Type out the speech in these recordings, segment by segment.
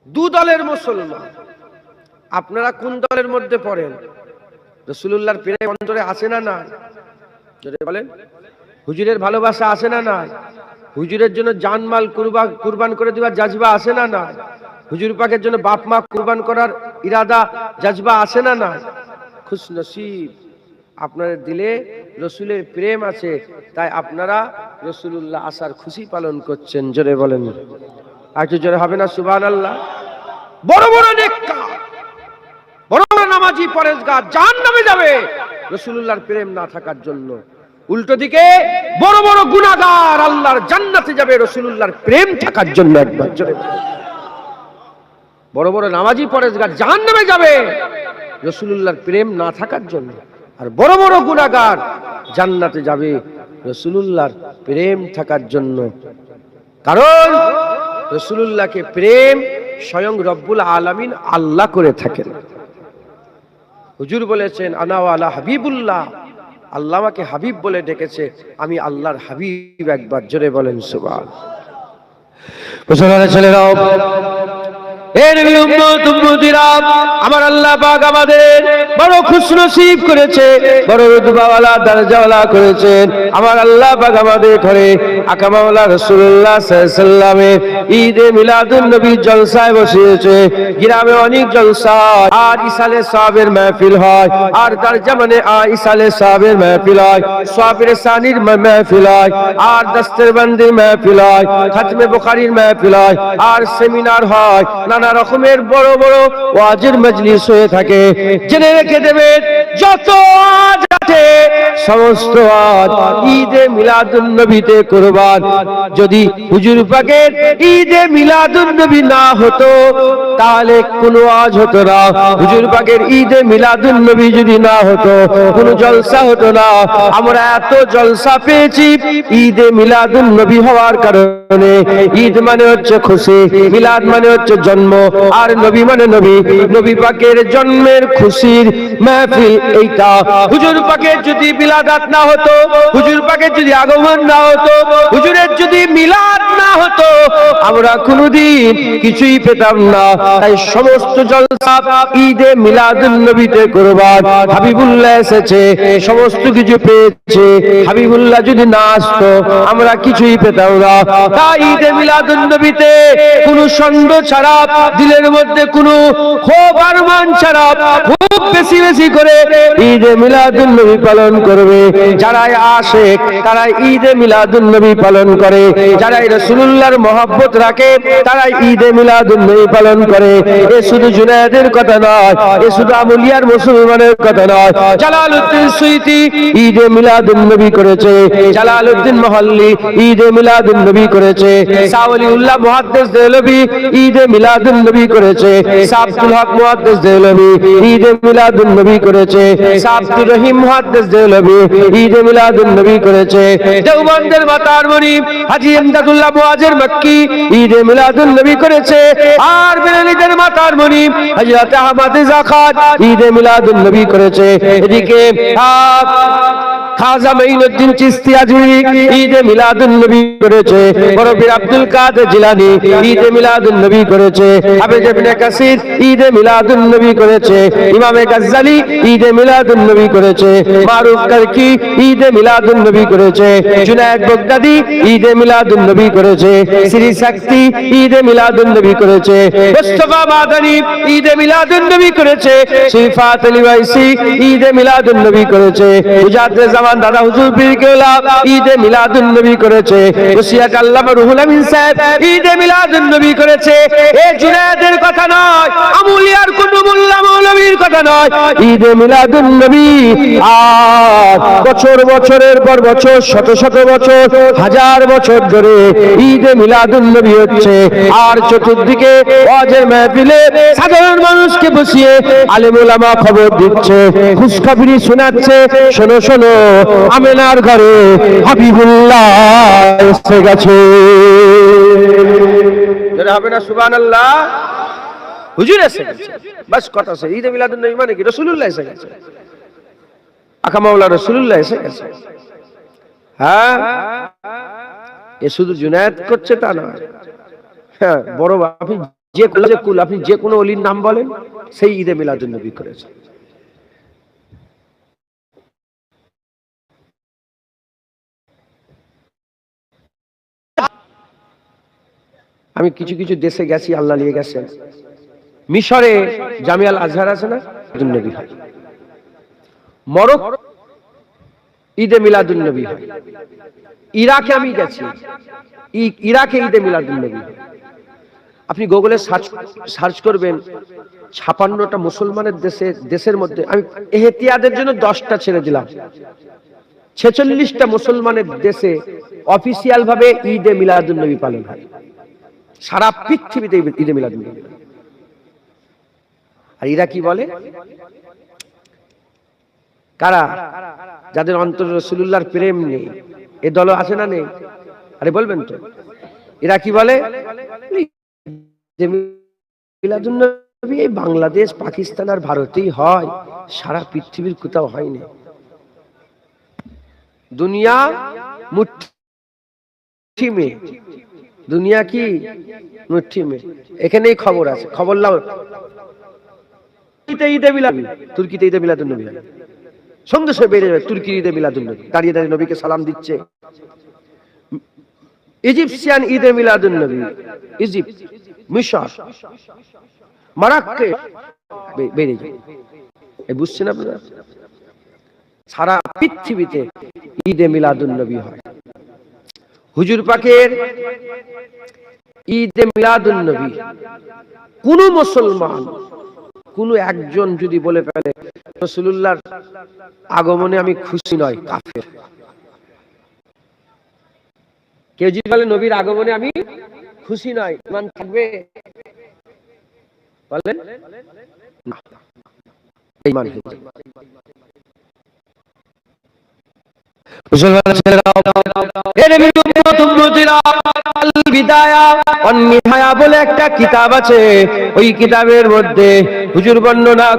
দু দলের মুসলমান। আপনারা কোন দলের মধ্যে পড়েন? রাসূলুল্লাহর প্রেম অন্তরে আছে না না? যদি বলেন হুজুরের ভালোবাসা আছে না না? হুজুরের জন্য জানমাল কুরবান করে দেওয়ার জাজবা আছে না না? হুজুর পাকের জন্য বাপ মা কুরবান করার ইরাদা জাজবা আছে না না? খুশনসিব, আপনাদের দিলে রসুলের প্রেম আছে, তাই আপনারা রসুলুল্লাহ আসার খুশি পালন করছেন। জোরে বলেন, আর একটু জোরে হবে না সুবহানাল্লাহ? বড় বড় নেককার, বড় বড় নামাজি পরেজগার জাহান্নামে যাবে রসুলুল্লাহর প্রেম না থাকার জন্য। উল্টো দিকে বড় বড় গুনাহগার আল্লাহর জান্নাতে যাবে রসুলুল্লাহর প্রেম থাকার জন্য। একবার জোরে বলেন, বড় বড় নামাজি পরেজগার জাহান্নামে যাবে রসুলুল্লাহর প্রেম না থাকার জন্য, আর বড় বড় গুনাহগার জান্নাতে যাবে রসুলুল্লাহর প্রেম থাকার জন্য। কারণ রসুলুল্লাহকে প্রেম স্বয়ং রব্বুল আলামিন আল্লাহ করে থাকেন। হুজুর বলেছেন আনা ওয়ালা হাবিবুল্লাহ, আল্লাহ আমাকে হাবিব বলে ডেকেছে, আমি আল্লাহর হাবিব। একবার জোরে বলেন সুবহানাল্লাহ। মুসলমানের ছেলেরাও, আমার আল্লাহ পাক আমাদের বড় খুশনসিব করেছে, বড় রুতবাওয়ালা দরজাওয়ালা করেছেন। আমার আল্লাহ পাক আমাদের ঘরে আকামাওয়ালা রাসূলুল্লাহ সাল্লাল্লাহু আলাইহি ওয়াসাল্লামের ঈদে মিলাদুন নবী জলসায় বসিয়েছে। গ্রামে অনেক জলসা, আর ইসালে সাহাবের মাহফিল হয়, আর দরজা মানে ইসালে সাহাবের মাহফিল হয়, সাহাবের সানির মাহফিল হয়, আর দস্তরবন্দির মাহফিল হয়, খাতমে বুখারীর মাহফিল হয়, আর সেমিনার হয়, নানা রকমের বড় বড় ওয়াজের মজলিস হয়ে থাকে। জেনে রেখে দেবেন, যত ওয়াজ আছে সমস্ত ওয়াজ ঈদে মিলাদুন নবীতে কুরবান। যদি হুজুর পাকের ঈদে মিলাদুন নবী না হতো তাহলে কোনো ওয়াজ হতো না। হুজুর পাকের ঈদে মিলাদুন নবী যদি না হতো কোনো জলসা হতো না। আমরা এত জলসা পেয়েছি ঈদে মিলাদুন নবী হওয়ার কারণে। ঈদ মানে হচ্ছে খুশি, মিলাদ মানে হচ্ছে জন্ম, আর নবী মানে নবী। নবী পাকের জন্মের খুশির মাহফিল এইটা। হুজুর পাকের যদি বিলাদাত না হতো, হুজুর পাকের যদি আগমন না হতো, হুজুরের যদি মিলাদ না হতো, আমরা কোনোদিন কিছুই পেতাম না। তাই সমস্ত জলসা ঈদে মিলাদুন নবীতে কুরবান। হাবিবুল্লাহ এসেছে, সমস্ত কিছু পেয়েছে। হাবিবুল্লাহ যদি না আসতো আমরা কিছুই পেতাম না। তাই ঈদে মিলাদুন নবীতে কোনো ছন্দ ছাড়া, দিলের মধ্যে কোনো ক্ষোভ আর মান ছাড়া খুব বেশি বেশি করে ঈদে মিলাদুন নবী পালন করবে। যারা আশিক তারা ঈদে মিলাদুন নবী পালন করে, যারা রাসূলুল্লাহর মহব্বত রাখে তারা ঈদে মিলাদুন নবী পালন করে। এ শুধু জুনায়েদের কথা নয়, এ শুধু আমলিয়ার মুসলমানের কথা নয়। জালালউদ্দিন সুয়ুতি ঈদে মিলাদুন নবী করেছে, জালালউদ্দিন মহল্লি ঈদে মিলাদুন নবী করেছে, শাহ ওলিউল্লাহ মুহাদ্দিস দেহলভী ঈদে মিলাদুন নবী করেছে, শাহ আব্দুল হক মুহাদ্দিস দেহলভী ঈদে মিলাদুন নবী করেছে, শাহ আব্দুর রহিম মুহাদ্দিস দেহলভী ঈদে মিলাদুন নবী করেছে। দেওবন্দের মাতার মনি হাজী ইমদাদুল্লাহ মুয়াজ্জের মক্কি ঈদে মিলাদুন নবী করেছে। আর বেরেলীদের মাতার মনি হযরত আহমদ রিজা খান ঈদে মিলাদুন নবী করেছে। এদিকে খাজা মাইনুদ্দিন চিশতি আজমিরি ঈদে মিলাদুন নবী করেছে। বড় পীর আব্দুল কাদের জিলানী ঈদে মিলাদুন নবী করেছে। হাফেজ ইবনে কাসির ঈদে মিলাদুন নবী করেছে। ইমামে গাজ্জালি ঈদে মিলাদুন নবী করেছে। মারুফ কারকি ঈদে মিলাদুন নবী করেছে। জুনায়েদ বাগদাদি ঈদে মিলাদুন নবী করেছে। শ্রী শক্তি ঈদে মিলাদুন নবী করেছে। মুস্তাফা মাদানী ঈদে মিলাদুন নবী করেছে। সিফাত আলী ওয়াইসি ঈদে মিলাদুন নবী করেছে। মুজাদ্দিদ জামান দাদা হুজুর পীর কেওলা ঈদে মিলাদুন নবী করেছে। ওসিয়াত আল্লামা রুহুল আমিন সাহেব ঈদে মিলাদুন নবী করেছে। এই জুনায়েদের কথা নয়, আমুলিয়ার কোন মোল্লা মৌলভীর কথা নয়, ঈদে মিলাদুন নবী। আর বছর বছরের পর বছর, শত শত বছর, হাজার বছর ধরে ঈদে মিলাদুন নবী হচ্ছে। আর চতুর্দিকে ওয়াজের মাহফিলে সাধারণ মানুষকে বসিয়ে আলেম ওলামা খবর দিচ্ছে, খুশখবরি শোনাচ্ছে, শোনো শোনো আমেনার ঘরে হাবিবুল্লাহ এসে গেছে। হবে না সুবহানাল্লাহ? হুজুর এসে গেছে, বাস কথা আছে। ঈদে মিলাদুন নবী মানে কি? রাসূলুল্লাহ এসে গেছে, আকামাওয়ালা রাসূলুল্লাহ এসে গেছে। হ্যাঁ, এ শুধু জুনায়েদ করছে তা নয়। হ্যাঁ, বড় বাপি কুল আপনি যে কোনো অলির নাম বলেন, সেই ঈদে মিলাদুন নবী করেছে। আমি কিছু কিছু দেশে গেছি, আল্লাহ নিয়ে গেছেন। মিশরে জামিয়াল আজহার আছে না, নবী হয়। মরক্কো ঈদে মিলাদুন নবী হয়। ইরাকে আমি গেছি, ইরাকে ঈদে মিলাদুন নবী হয়। আপনি গুগলে সার্চ করবেন, 56টা মুসলমানের দেশের মধ্যে আমি এহতিয়াদের জন্য 10টা ছেড়ে দিলাম, 46টা মুসলমানের দেশে অফিসিয়াল ভাবে ঈদে মিলাদুন নবী পালন হয়। সারা পৃথিবীতে ঈদে মিলাদুন নবী। আর এরা কি বলে? কারা? যাদের অন্তরে রাসূলুল্লাহর প্রেম নেই। এ দল আছে না নেই? আরে বলবেন তো। এরা কি বলে? মিলাদুন নবী এই বাংলাদেশ, পাকিস্তান আর ভারতেই হয়, সারা পৃথিবীর কোথাও হয়নি। দুনিয়া মুঠি মে, দুনিয়া কি মুঠি মে। এখানেই খবর আছে, খবর লাও। ঈদে মিলাদুন, তুর্কিতে ঈদে মিলাদুন নবী হয়। সন্দেশ বেড়ে যাবে, তুর্কির ঈদে মিলাদুন নবী, দাঁড়িয়ে দাঁড়িয়ে নবীকে সালাম দিচ্ছে। ইজিপশিয়ান ঈদে মিলাদুন নবী, ইজিপ্ট, মিশর, মরক্কো বেড়ে যায়। এই বুঝছেন আপনারা? সারা পৃথিবীতে ঈদে মিলাদুন নবী হয়। হুজুর পাকের ঈদে মিলাদুন নবী কোন মুসলমান, কোন একজন যদি বলে ফেলে রাসূলুল্লাহর আগমনে আমি খুশি নয়, কাফের। কেউ যদি বলে নবীর আগমনে আমি খুশি নয়, ঈমান থাকবে? বলেন না, ঈমান হয়ে যাবে। মুসলমান ছেলেরা, এর উম্মত উম্মতিরা, আল বিদায়া ওয়ান নিহায়া বলে একটা কিতাব আছে। ওই কিতাবের মধ্যে হুজুর বর্ণনা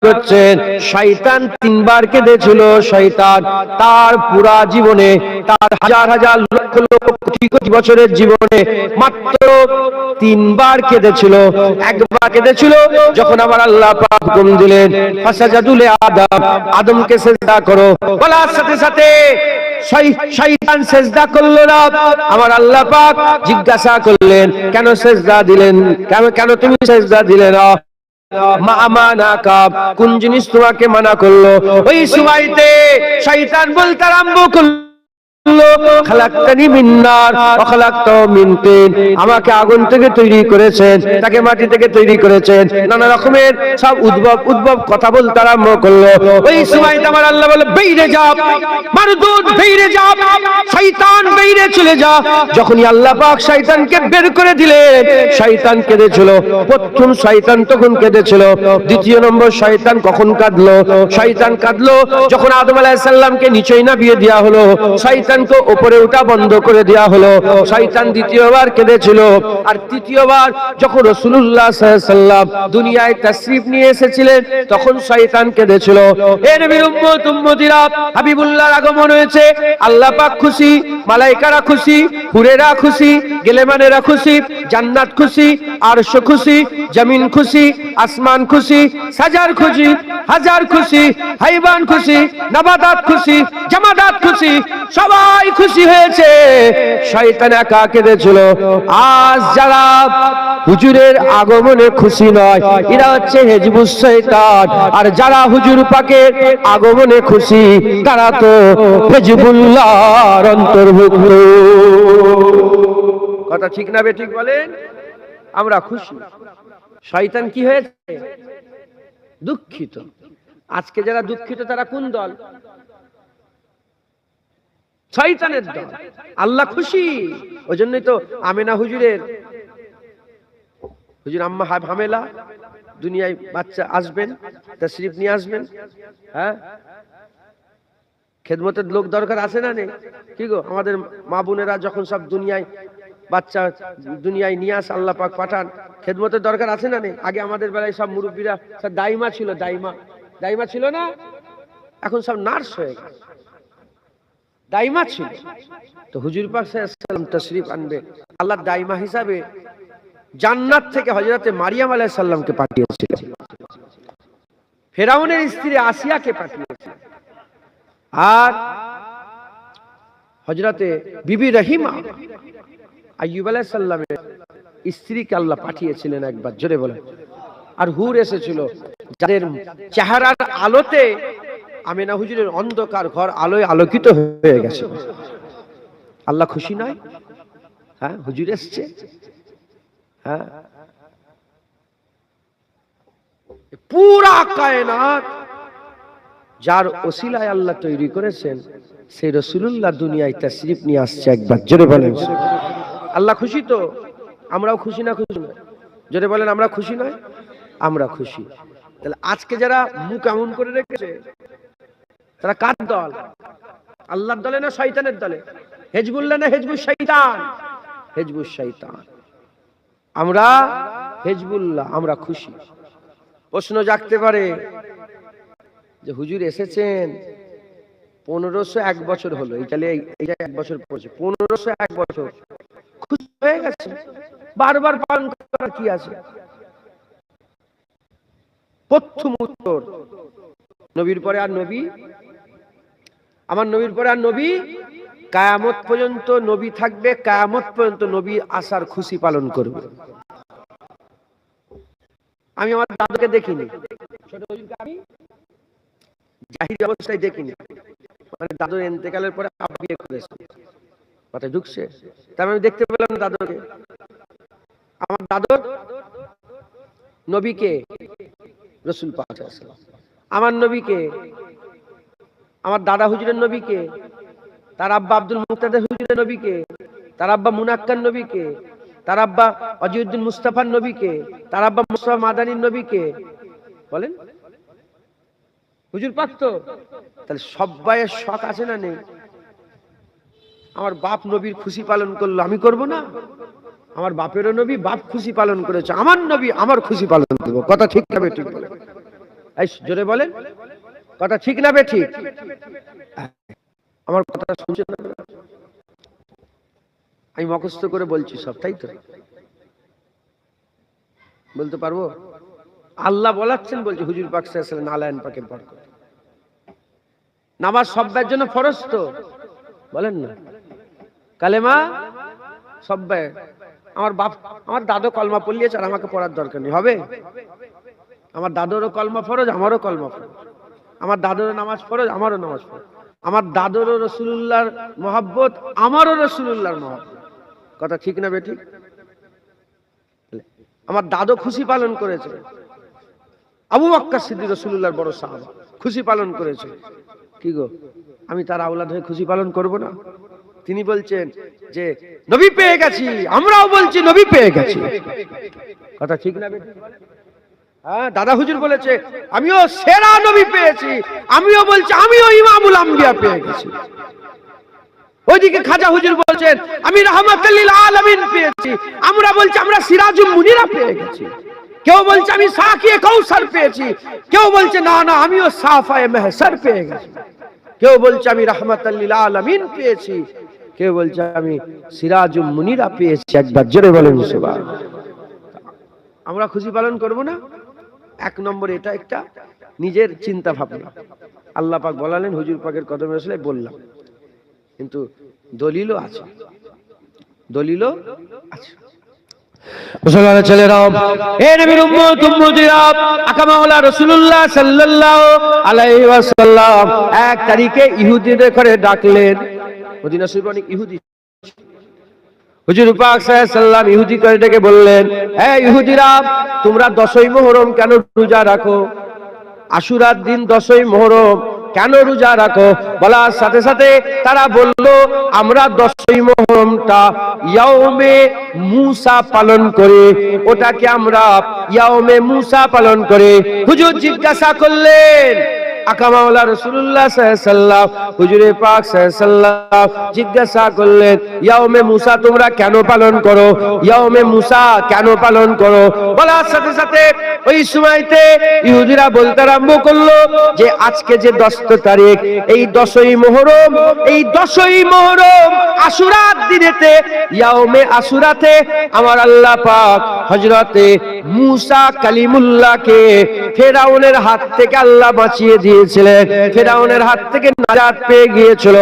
করছেন, শয়তান 3 বার কেঁদেছিল। শয়তান তার পুরা জীবনে, তার হাজার হাজার লক্ষ লক্ষ কোটি কোটি বছরের জীবনে মাত্র 3 বার কেঁদেছিল। একবার কেঁদেছিল যখন আমার আল্লাহ পাক হুকুম দিলেন ফাসাজাদু লি আদম, আদমকে সিজদা করো, বলার সাথে সাথে শয়তান সিজদা করলো না। আমার আল্লাহ পাক জিজ্ঞাসা করলেন, কেন সিজদা দিলেন, কেন তুমি সিজদা দিলে না? কোন জিনিস তোমাকে মানা করলো? ওই সময়তে শয়তান বলতে আরম্ভ করলো, খালাকতানি মিন নার ওয়া খালাকতাহু মিন তিন, আমাকে আগুন থেকে তৈরি করেছেন, তাকে মাটি থেকে তৈরি করেছেন। নানা রকমের সব উদ্ভব কথা বলতে আরম্ভ করলো। ওই সময়তে আমার আল্লাহ বলে, বাইরে যা মারদুদ, বাইরে যা, শয়তান বাইরে চলে যা। যখনই আল্লাহ পাক শয়তানকে বের করে দিলেন, শয়তান কেঁদেছিল। প্রথম শয়তান তখন কেঁদেছিল। দ্বিতীয় নম্বর শয়তান কখন কাঁদলো? শয়তান কাঁদলো যখন আদম আলাইহিস সালামকে নিচে নামিয়ে দেওয়া হলো, শয়তানকে উপরে ওঠা বন্ধ করে দেওয়া হলো। শয়তান দ্বিতীয়বার কেঁদেছিল। আর তৃতীয়বার যখন রাসূলুল্লাহ সাল্লাল্লাহু আলাইহি সাল্লাম দুনিয়ায় তাশরীফ নিয়ে এসেছিলেন, তখন শয়তান কেঁদেছিল। এ নবীর উম্মত উম্মতিরা, হাবিবুল্লাহর আগমন হয়েছে, আল্লাহ পাক খুশি, মালায়েকারা খুশি, হুরেরা খুশি, গেলেমানেরা খুশি, জান্নাত খুশি, আরশ খুশি, জমিন খুশি, আসমান খুশি, সাজার খুশি, হাজার খুশি, হাইবান খুশি, নাবাদাত খুশি, জামাদাত খুশি, সবাই খুশি হয়েছে। শয়তান একা কেঁদেছিল। আজ যারা হুজুরের আগমনে খুশি নয়, এরা হচ্ছে হিজবুস শয়তান। আর যারা হুজুর পাকের আগমনে খুশি, তারা তো হিজবুল্লাহর অন্তর্ভুক্ত। কথা ঠিক না বেঠিক বলেন? আমরা খুশি। শয়তান কি হয়েছে? দুঃখিত। আজকে যারা দুঃখিত তারা কোন দল? শয়তানের দল। আল্লাহ খুশি। ওই জন্যই তো আমেনা হুজুরের, হুজুর আম্মা হামেলা, দুনিয়ায় বাচ্চা আসবেন, তাশরীফ নিয়ে আসবেন। হ্যাঁ, খেদমতের লোক দরকার আছে না নেই? কি গো, আমাদের মা বোনেরা যখন সব দুনিয়ায় বাচ্চা দুনিয়ায় নিয়ে আসে, আল্লাহ পাক পাঠান, খেদমতের দরকার আছে না নেই? আগে আমাদের বেলায় সব মুরব্বীরা সব দাইমা ছিল, দাইমা ছিল না? এখন সব নার্স হয়ে গেছে। দাইমা ছিল তো হুজুর পাক সাল্লাল্লাহু আলাইহি ওয়াসাল্লাম তাশরীফ আনবে, আল্লাহ দাইমা হিসাবে জান্নাত থেকে হযরতে মারিয়াম আলাইহিস সালামকে পাঠিয়েছিলেন, ফেরাউনের স্ত্রী আসিয়াকে পাঠিয়েছিলেন, আর হযরতে বিবি রহিমা আইয়ুব আলাইহিস সালামের স্ত্রীকে আল্লাহ পাঠিয়েছিলেন একবার, জোরে বলেন। আর হুর এসেছিল যাদের চেহারার আলোতে আমেনা হুজুরের অন্ধকার ঘর আলোয় আলোকিত হয়ে গেছে। আল্লাহ খুশি নয়? হ্যাঁ, হুজুর এসছে। হ্যাঁ, পুরা কায়নাত যার ওসিলায় আল্লাহ তৈরি করেছেন সেই রাসূলুল্লাহ দুনিয়ায় তাশরীফ নিয়ে আসছে একবার, জোরে বলেন। আল্লাহ খুশি তো? আমরাও খুশি না? খুশি নয়? জোরে বলেন, আমরা খুশি নয়? আমরা খুশি। তাহলে আজকে যারা মুখ এমন করে রেখেছে তারা কার দল? আল্লাহর দলে না শয়তানের দলে? হিজবুল্লাহ না হিজবুশ শয়তান? হিজবুশ শয়তান। আমরা হিজবুল্লাহ, আমরা খুশি। প্রশ্ন জাগতে পারে যে হুজুর এসেছেন 1501 বছর হলো, এটা 1 বছর পড়ছে, 1501 বছর খুশি হয়ে গেছে, বারবার পালন করার কি আছে? প্রথম উত্তর, নবীর পরে আর নবী, আমার নবীর পরে আর নবী, কিয়ামত পর্যন্ত নবী থাকবে, কিয়ামত পর্যন্ত নবী আসার খুশি পালন করবে। আমি আমার দাদুকে দেখিনি, ছোট হুজুরকে আমি জাহিরি অবস্থায় দেখিনি, মানে দাদুর ইন্তেকালের পরে আব্বা বিয়ে করেছে, মাথায় ঢুকছে, তাই আমি দেখতে পেলাম না দাদুকে। আমার দাদুর নবীকে রাসূল পাক সাল্লাল্লাহু আলাইহি ওয়াসাল্লাম, আমার নবীকে, আমার দাদা হুজুরের নবীকে, তার আব্বা আব্দুল মুক্তাদির হুজুরের নবীকে, তার আব্বা মুনাক্কার নবীকে, তার আব্বা অজিউদ্দিন মুস্তাফার নবীকে, তার আব্বা মুস্তাফা মাদানির নবীকে বলেন হুজুর পাক তো। তাহলে সবাইয়ের শখ আছে না নেই? আমার বাপ নবীর খুশি পালন করলো, আমি করব না? আমার বাপেরও নবী, বাপ খুশি পালন করেছে, আমার নবী আমার খুশি পালন করবো। কথা ঠিক না বে ঠিক? বলেন, এই জোরে বলেন, কথা ঠিক না বে ঠিক? আমার কথা শুনছেন না? আমি মুখস্থ করে বলছি সব, তাই তো? বলতে পারবো? আল্লাহ বলাচ্ছেন, বলছে হুজুর পাক সাল্লাল্লাহু আলাইহি ওয়াসাল্লাম আলাইন পাকের বরকত। নামাজ সব্বার জন্য ফরজ তো, বলেন না? কালেমা সব্বাই। আমার বাপ, আমার দাদু কলমা পড়লিয়েছে আর আমাকে পড়ার দরকার নেই, হবে? আমার দাদুরও কলমা ফরজ, আমারও কলমা ফরজ। আমার দাদুরও নামাজ ফরজ, আমারও নামাজ ফরজ। আমার দাদুরও রাসূলুল্লাহর মহব্বত, আমারও রাসূলুল্লাহর মহব্বত। কথা ঠিক না বেঠিক? আমার দাদু খুশি পালন করেছে, আবু বকর সিদ্দিক রাসূলুল্লাহর বড় সাহাবা, খুশি পালন করেছে। কি গো, আমি তার আওলাদ হয়ে খুশি পালন করব না? তিনি বলছেন যে নবী পেয়ে গেছি, আমরাও বলছি নবী পেয়ে গেছি। কথা ঠিক না বেঠিক? হ্যাঁ, দাদা হুজুর বলেছে আমিও সেরা নবী পেয়েছি, আমিও বলছি আমিও ইমামুল আম্বিয়া পেয়ে গেছি। ওইদিকে খাজা হুজুর বলছেন আমি রাহমাতুল লিল আলামিন পেয়েছি, আমরা বলছি আমরা সিরাজুল মুনিরা পেয়ে গেছি। কেউ বলছে আমি সাকিয়ে কাউসার পেয়েছি, কেউ বলছে না না আমিও সাফায়ে মাহশার পেয়ে গেছি, কেউ বলছে আমি রাহমাতুল লিল আলামিন পেয়েছি, কেউ বলছে আমি সিরাজুল মুনিরা পেয়েছি। একবার জোরে বলেন সুবহানাল্লাহ। আমরা খুশি পালন করব না? এক নম্বর এটা একটা নিজের চিন্তা ভাবনা। আল্লাহ পাক বলালেন, হুজুর পাকের কদমে আসলে বললাম, কিন্তু দলিলও আছে, দলিলও আছে। মুসলমানের ছেলেরা, হে নবীর উম্মত উম্মতিরা, আকা মাওলা রাসূলুল্লাহ সাল্লাল্লাহু আলাইহি ওয়াসাল্লাম 1 তারিখে ইহুদিদের ঘরে ডাকলেন। মদিনা শরীফে অনেক ইহুদি, হুজুর পাক সাল্লাল্লাহু আলাইহি ওয়াসাল্লাম ইহুদি করে ডেকে বললেন, হে ইহুদিরা, তোমরা 10ই মুহররম কেন রোজা রাখো? আশুরার দিন 10ই মুহররম কেন রোজা রাখো? বলার সাথে সাথে তারা বলল, আমরা 10ই মুহররমটা ইয়াউমে মুসা পালন করি, ওটাকে আমরা ইয়াউমে মুসা পালন করি। হুজুর জিজ্ঞাসা করলেন, আকামাওয়ালা রাসূলুল্লাহ সাল্লাল্লাহু আলাইহি ওয়াসাল্লাম হুজুরে পাক সাল্লাল্লাহু আলাইহি ওয়াসাল্লাম জিজ্ঞাসা করলেন, ইয়াউমে মুসা তোমরা কেন পালন করো? ইয়াউমে মুসা কেন পালন করো? বলার সাথে সাথে ওই সময়তে ইহুদিরা বলতে আরম্ভ করলো যে আজকে যে 10 তারিখ, এই 10ই মুহররম, এই 10ই মুহররম আশুরার দিনেতে, ইয়াউমে আশুরাতে আমার আল্লাহ পাক হযরতে মুসা কালিমুল্লাহকে ফেরাউনের হাত থেকে আল্লাহ বাঁচিয়ে দিয়েছিলেন। ফেরাউনের হাত থেকে নাজাত পেয়ে গিয়েছিল।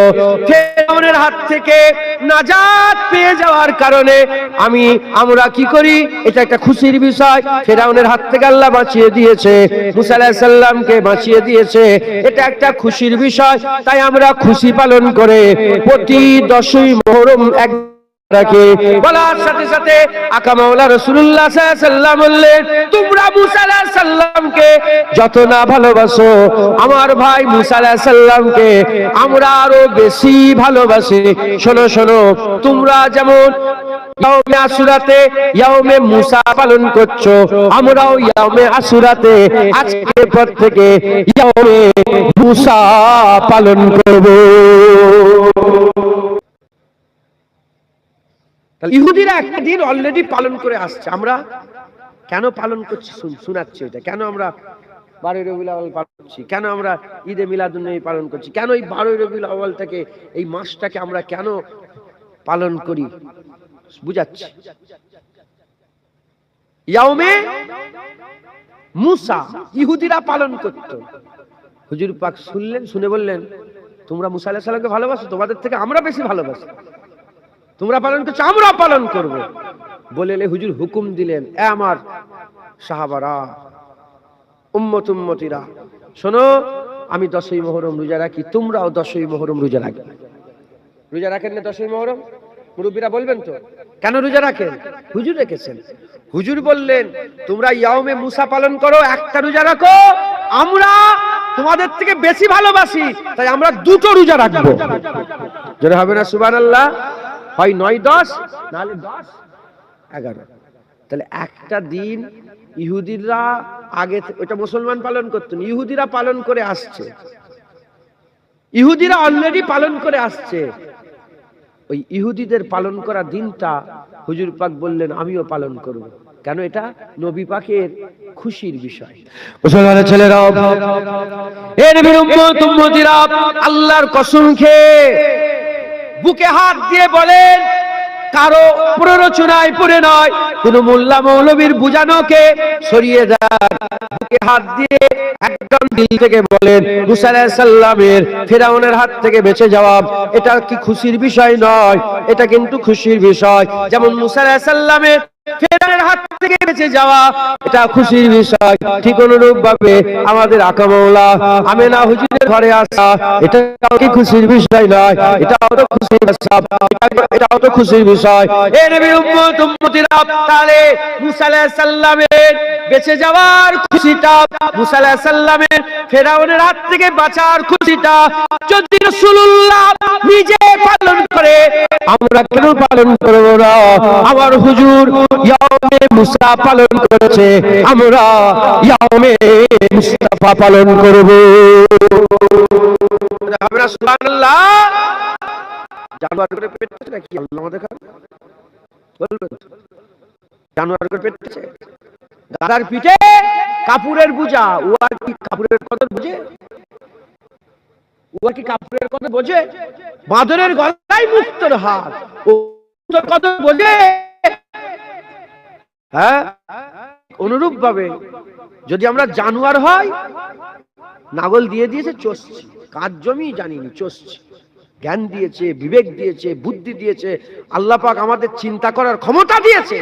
ফেরাউনের হাত থেকে নাজাত পেয়ে যাওয়ার কারণে আমরা কি করি, এটা একটা খুশির বিষয়। ফেরাউনের হাত থেকে আল্লাহ বাঁচিয়ে দিয়েছে, মুসা আলাইহিস সালামকে বাঁচিয়ে দিয়েছে, এটা একটা খুশির বিষয়। তাই আমরা খুশি পালন করে প্রতি 10ই মুহররম এক রাখে। বলার সাথে সাথে আকামাওয়ালা রাসূলুল্লাহ সাল্লাল্লাহু আলাইহি ওয়াসাল্লাম বললেন, তোমরা মুসা আলাইহিস সালামকে যত না ভালোবাসো, আমার ভাই মুসা আলাইহিস সালামকে আমরা আরো বেশি ভালোবাসি। শোনো শোনো, তোমরা যেমন ইয়াউমে আশুরাতে ইয়াউমে মুসা পালন করছো, আমরাও ইয়াউমে আশুরাতে আজকের পর থেকে ইয়াউমে মুসা পালন করব। ইহুদিরা একটা দিন অলরেডি পালন করে আসছে, আমরা কেন পালন করছি শোনাচ্ছি। এটা কেন আমরা 12ই রবিউল আউয়াল পালন করছি, কেন আমরা ঈদে মিলাদুন্নবী পালন করছি, কেন এই 12ই রবিউল আউয়াল থেকে এই মাসটাকে আমরা কেন পালন করি, বুঝাচ্ছি। ইয়াউমে মুসা ইহুদিরা পালন করত। হুজুর পাক শুনলেন, শুনে বললেন, তোমরা মুসা আলাইহিস সালামকে ভালোবাসো, তোমাদের থেকে আমরা বেশি ভালোবাসি, তোমরা পালন করছো, আমরা পালন করব। বলে হুজুর হুকুম দিলেন, এ আমার সাহাবারা, উম্মতিরা, শোনো, আমি 10ই মুহররম রোজা রাখি, তোমরাও 10ই মুহররম রোজা রাখবে। রোজা রাখেন না 10ই মুহররম? মুরব্বীরা বলবেন তো, কেন রোজা রাখেন? হুজুর রেখেছেন। হুজুর বললেন, তোমরা ইয়াউমে মুসা পালন করো, একটা রোজা রাখো, আমরা তোমাদের থেকে বেশি ভালোবাসি, তাই আমরা 2টো রোজা রাখবো। জোরে হবে না সুবহানাল্লাহ? হয় 9-10, নাহলে 10-11। তাহলে একটা দিন ইহুদিরা আগে, ওটা মুসলমান পালন করতেন, ইহুদিরা পালন করে আসছে, ইহুদিরা অলরেডি পালন করে আসছে। ওই ইহুদিদের পালন করা দিনটা হুজুর পাক বললেন আমিও পালন করব। কেন? এটা নবী পাকের খুশির বিষয়। মুসলমানের ছেলেরা, এ নবীর উম্মতিরা, আল্লাহর কসম খেয়ে বুকে হাত দিয়ে বলেন, কারো প্ররোচনায় পড়ে নয়, কোন মোল্লা মৌলবীর বুঝানোকে সরিয়ে দেন, বুকে হাত দিয়ে একদম দিল থেকে বলেন, মুসা আলাইহিস সালামের ফিরআউনের হাত থেকে বেঁচে যাওয়া এটা কি খুশির বিষয় নয়? এটা কিন্তু খুশির বিষয়। যেমন মুসা আলাইহিস সালামের ফিরআউনের হাত থেকে বেঁচে যাওয়া এটা খুশির বিষয়, ঠিক অনুরূপ ভাবে আমাদের আকা মাওলা আমেনা হুজুরের ঘরে আসা এটাও কি খুশির বিষয় নয়? এটাও তো খুশির বিষয়, এটাও তো খুশির বিষয়। এ নবীর উম্মতিরা, তাহলে মুসা আলাইহিস সালামের বেঁচে যাওয়ার খুশিটা, মুসা আলাইহিস সালামের ফিরআউনের হাত থেকে বাঁচার খুশিটা যদি রাসূলুল্লাহ নিজে পালন করে, আমরা কেন পালন করব না? আমার হুজুর ইয়াউমে মুসা পালন করেছে, আমরা ইয়াউমে মুস্তাফা পালন করব। আমরা সুবহানাল্লাহ। জানোয়ার করে পেটেছে নাকি আল্লাহ আমাদের কাছে বলবেন? জানোয়ার করে পেটেছে, গাধার পিঠে কাপুরের বোঝা, ও আর কি কাপুরের কদর বুঝে? ও আর কি কাপুরের কদর বোঝে? বাঁদরের গলায় মুক্তোর হাত, ও কদর বোঝে? হ্যাঁ, অনুরূপ ভাবে যদি আমরা জানোয়ার হয়, নাগল দিয়ে দিয়েছে চষছি, কাজ জমি জানিনি চষছি, জ্ঞান দিয়েছে, বিবেক দিয়েছে, বুদ্ধি দিয়েছে, আল্লাহ পাক আমাদের চিন্তা করার ক্ষমতা দিয়েছে।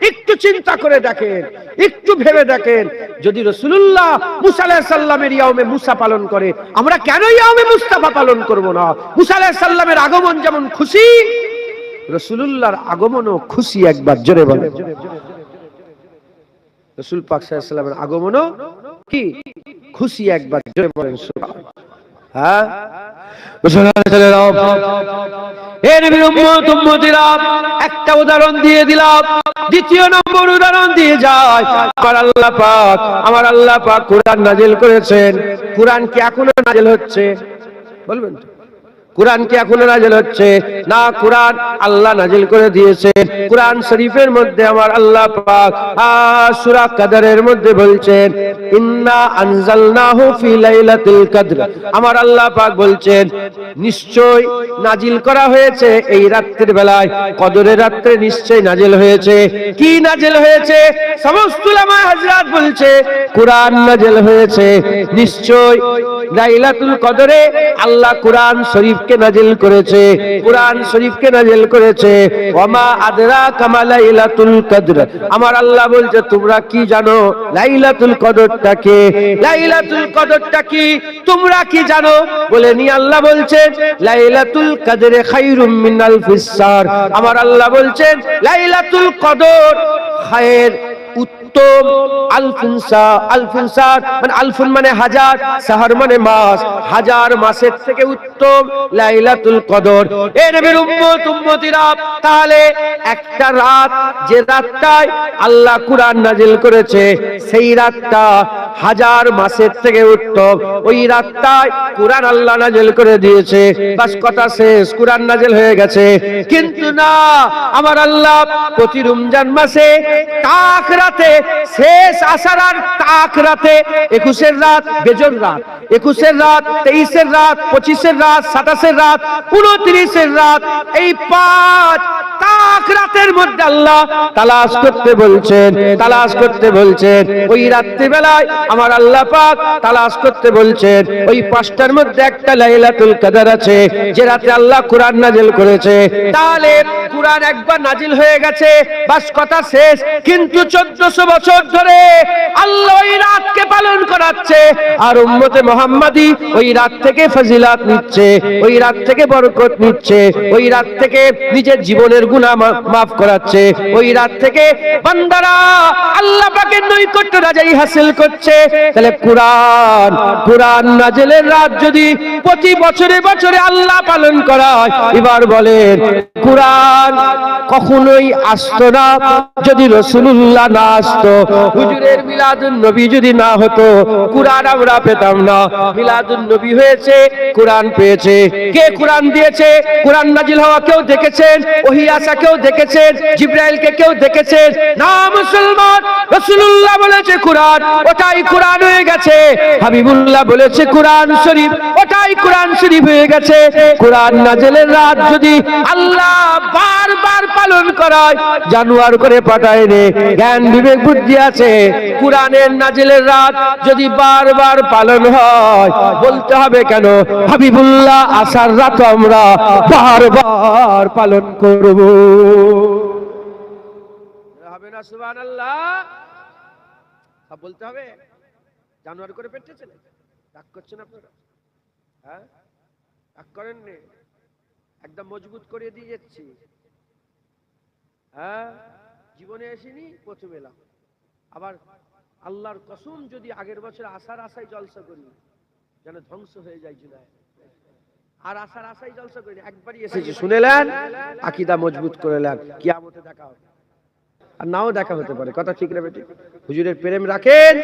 একটু চিন্তা করে দেখেন, একটু ভেবে দেখেন, যদি রাসূলুল্লাহ মুসা আলাইহিস সালামের ইয়াউমে মুসা পালন করে, আমরা কেন ইয়াউমে মুস্তাফা পালন করব না? মুসা আলাইহিস সালামের আগমন যেমন খুশি, রাসূলুল্লাহর আগমনও খুশি। একবার জোরে বলেন, রাসূল পাক সাল্লাল্লাহু আলাইহি ওয়াসাল্লামের আগমনও কি খুশি? একবার জোরে বলেন সুবহানাল্লাহ। হ্যাঁ, হে নবীর উম্মত উম্মতিরা, একটা উদাহরণ দিয়ে দিলাম, দ্বিতীয় নম্বর উদাহরণ দিয়ে যায়। আমার আল্লাহ পাক কোরআন নাজিল করেছেন। কোরআন কি এখনো নাজিল হচ্ছে? বলবেন তো, কোরআন কি এখনো নাজিল হচ্ছে? না, কোরআন আল্লাহ নাজিল করে দিয়েছেন। কোরআন শরীফের মধ্যে আমার আল্লাহ পাক সূরা কদরের মধ্যে বলছেন, ইন্না আনজালনাহু ফি লাইলাতুল কদর। আমার আল্লাহ পাক বলছেন, নিশ্চয় নাজিল করা হয়েছে এই রাতের বেলায়, কদরের রাতে নিশ্চয় নাজিল হয়েছে। কি নাজিল হয়েছে? সমস্ত উলামা হযরত বলছে কোরআন নাজিল হয়েছে। নিশ্চয় লাইলাতুল কদরে আল্লাহ কোরআন শরীফকে নাজিল করেছে, কোরআন শরীফকে নাজিল করেছে। ওয়ামা আদরাকা মা লাইলাতুল কদর। আমার আল্লাহ বলছে, তোমরা কি জানো লাইলাতুল কদরটা কি? লাইলাতুল কদরটা কি তোমরা কি জানো? বলেনি আল্লাহ বলছেন, লাইলাতুল কদরে খায়রুম মিন আলফিস শাহর। আমার আল্লাহ বলছেন লাইলাতুল কদর খায়ের, উত্তম, আলফুন শাহর মানে আলফুন মানে হাজার, শাহর মানে মাস, হাজার মাসের থেকে উত্তম লাইলাতুল কদর। এ নবীর উম্মত উম্মতিরা, তাহলে একটা রাত, যে রাতটায় আল্লাহ কোরআন নাজিল করেছে, সেই রাতটা হাজার মাসের থেকে উত্তম। ওই রাতটায় কোরআন আল্লাহ নাজিল করে দিয়েছে, বাস কথা শেষ, কোরআন নাজিল হয়ে গেছে। কিন্তু না, আমার আল্লাহ প্রতি রমজান মাসে তাক রাতে, শেষ আশারার তাক রাতে, 21-এর রাত, বেজর রাত, 21-এর রাত, 23-এর রাত, 25-এর রাত, 27-এর রাত, 29-এর রাত, এই 5 তাক রাতের মধ্যে আল্লাহ তালাশ করতে বলছেন, তালাশ করতে বলছেন। ওই রাত্রি বেলায় আমার আল্লাহ পাক তালাশ করতে বলছেন। ওই 5টার মধ্যে একটা লাইলাতুল কদর আছে, যে রাতে আল্লাহ কোরআন নাজিল করেছে। তাহলে কোরআন একবার নাজিল হয়ে গেছে, বাস কথা শেষ। কিন্তু 1400 বছর ধরে আল্লাহ ওই রাতকে পালন করাচ্ছে, আর উম্মতে মুহাম্মাদি ওই রাত থেকে ফজিলাত নিচ্ছে, ওই রাত থেকে বরকত নিচ্ছে, ওই রাত থেকে নিজের জীবনের গুনাহ মাফ করাচ্ছে, ওই রাত থেকে বান্দারা আল্লাহ পাকের নৈকট্য রাজাই হাসিল করছে। তাহলে কোরআন নাজিলের রাত যদি প্রতি বছরে বছরে আল্লাহ পালন করায়, এবার বলেন কোরআন কখনোই আসতো না যদি রাসূলুল্লাহ না আসতো। হুজুরের মিলাদুন নবী যদি না হতো, কোরআন আমরা পেতাম না। মিলাদুন নবী হয়েছে, কোরআন পেয়েছে। কে কোরআন দিয়েছে? কোরআন নাজিল হওয়া কেউ দেখেছেন? ওহী আসা কেউ দেখেছেন? জিবরাইলকে কেউ দেখেছেন? না মুসলমান, রাসূলুল্লাহ বলেছে কোরআন, ওটাই কোরআন হয়ে গেছে। হাবিবুল্লাহ বলেছে কোরআন শরীফ, ওটাই কোরআন শরীফ হয়ে গেছে। কোরআন নাজিলের রাত যদি আল্লাহ বারবার পালন করায়, জানুয়ার করে পাঠায় রে, জ্ঞান বিবেক বুদ্ধি আছে, কোরআনের নাজিলের রাত যদি বারবার পালন হয়, বলতে হবে কেন হাবিবুল্লাহ আসার রাত আমরা বারবার পালন করব? হবে না? সুবহানাল্লাহ বলতে হবে। জানুয়ারি করে পেটেছেন, রাগ করছেন আপনারা? হ্যাঁ, রাগ করেননি, একদম মজবুত করে দিয়ে যাচ্ছি। হ্যাঁ, জীবনে আসেনি, প্রথম এলাম। আবার আল্লাহর কসম, যদি আগের বছর আসার আশায় জলসা করি, যেন ধ্বংস হয়ে যায় জুলাই। আর আসার আশায় জলসা করি, একবারই এসেছি, শুনেলেন, আকীদা মজবুত করে নেন, কিয়ামতে দেখা হবে। আর নাও দেখা হতে পারে, কথা ঠিক না বেটি? হুজুরের প্রেম রাখেন,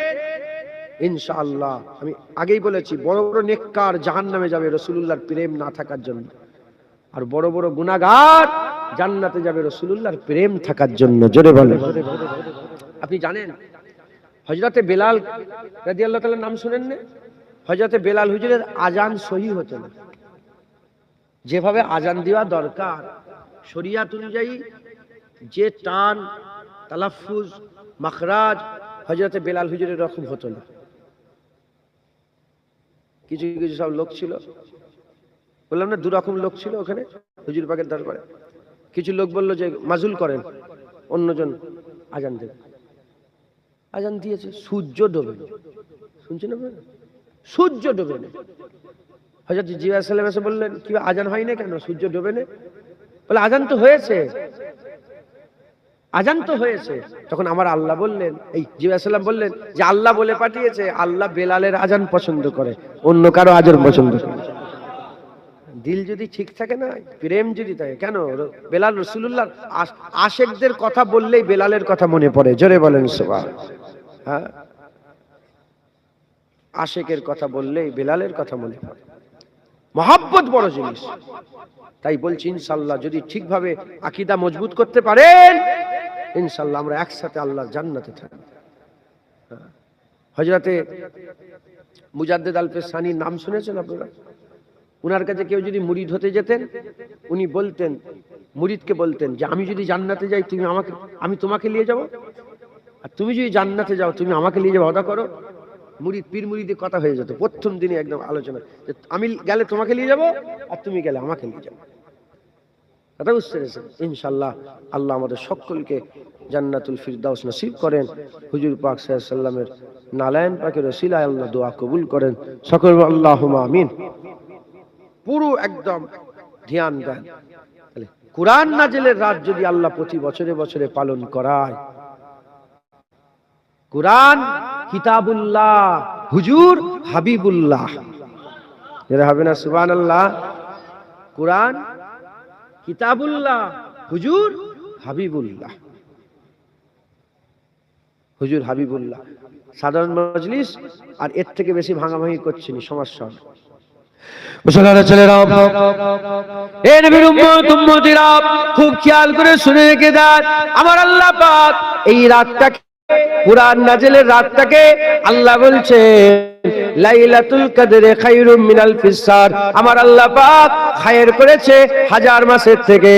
ইনশাআল্লাহ। আমি আগেই বলেছি, বড় বড় নেককার জাহান্নামে যাবে রাসূলুল্লাহর প্রেম না থাকার জন্য, আর বড় বড় গুনাহগার জান্নাতে যাবে রাসূলুল্লাহর প্রেম থাকার জন্য। জোরে বলেন। আপনি জানেন হযরতে বেলাল রাদিয়াল্লাহু তাআলার নাম শুনেন না? হযরতে বেলাল হুজুরের আজান সহি হতো না। যেভাবে আজান দেওয়া দরকার শরীয়ত অনুযায়ী, যে টান, তালাফুজ, মাখরাজ হযরতে বেলাল হুজুরের রকম হতো না। কিছু কিছু সব লোক ছিল, বললাম না, 2 রকম লোক ছিল ওখানে হুজুর পাকের দরবারে। কিছু লোক বলল যে মাজুল করেন, অন্যজন আজান দেবে। আজান দিয়েছে, সূর্য ডোবে, শুনছেন আপনারা? সূর্য ডোবে না। হযরত জিবরাইল সাল্লাল্লাহু আলাইহি ওয়াসাল্লাম বললেন, কি আজান হয় না কেন? সূর্য ডোবে না? বলে আজান তো হয়েছে, আজান তো হয়েছে। তখন আমার আল্লাহ বললেন, এই জিবরাইল সাল্লাম বললেন যে আল্লাহ বলে পাঠিয়েছে, আল্লাহ বেলালের আজান পছন্দ করে, অন্য কারো আজান পছন্দ করে দিল যদি ঠিক থাকে না, প্রেম যদি থাকে, কেন বেলাল রাসূলুল্লাহ আশেকদের কথা বললেই বেলালের কথা মনে পড়ে, জোরে বলেন সুবহানাল্লাহ। হ্যাঁ, আশেকের কথা বললেই বেলালের কথা মনে পড়ে। মহব্বত বড় জিনিস। তাই বলছি ইনশাআল্লাহ যদি ঠিকভাবে আকীদা মজবুত করতে পারেন, ইনশাআল্লাহ আমরা একসাথে আল্লাহর জান্নাতে থাকব। হযরতে মুজাদ্দিদ আল-ফিসানির নাম শুনেছেন আপনারা? উনার কাছে কেউ যদি মুরিদ হতে যেতেন, উনি বলতেন, মুরিদকে বলতেন যে আমি যদি জান্নাতে যাই তুমি আমাকে, আমি তোমাকে নিয়ে যাব, আর তুমি যদি জান্নাতে যাও তুমি আমাকে নিয়ে যাও, ওয়াদা করো। মুরিদ পীর মুরিদের কথা হয়ে যেত প্রথম দিনে একদম আলোচনা, যে আমি গেলে তোমাকে নিয়ে যাব আর তুমি গেলে আমাকে নিয়ে যাবো। কথা বুঝতে পেরেছেন? ইনশাআল্লাহ আল্লাহ আমাদের সকলকে জান্নাতুল ফিরদাউস নসিব করেন। হুজুর পাক সাল্লাল্লাহু আলাইহি ওয়াসাল্লামের নালায়েন পাকের ওসিলায় আল্লাহ দোয়া কবুল করেন। সকল আল্লাহুম্মা আমিন। পুরো একদম ধ্যান দেন। কুরআন নাজিলের রাত যদি আল্লাহ প্রতি বছরে বছরে পালন করায়, কুরআন কিতাবুল্লাহ, হুজুর হাবিবুল্লাহ, এরা হবে না? সুবহানাল্লাহ। কুরআন কিতাবুল্লাহ, হুজুর হাবিবুল্লাহ, হুজুর হাবিবুল্লাহ। সাধারণ মজলিস আর এর থেকে বেশি ভাঙাভাঙি করছেনি সমস্যা। মুসলমান ছেলেরা, এ নবীর উম্মত উম্মতিরা, খুব খেয়াল করে শুনে রেখে দেন, আমার আল্লাহ পাক এই রাতটাকে, কুরআন নাজিলের রাতটাকে আল্লাহ বলছে লাইলাতুল কদরে খায়রুম মিনাল ফিসার, আমার আল্লাহ পাক খায়ের করেছে হাজার মাসের থেকে।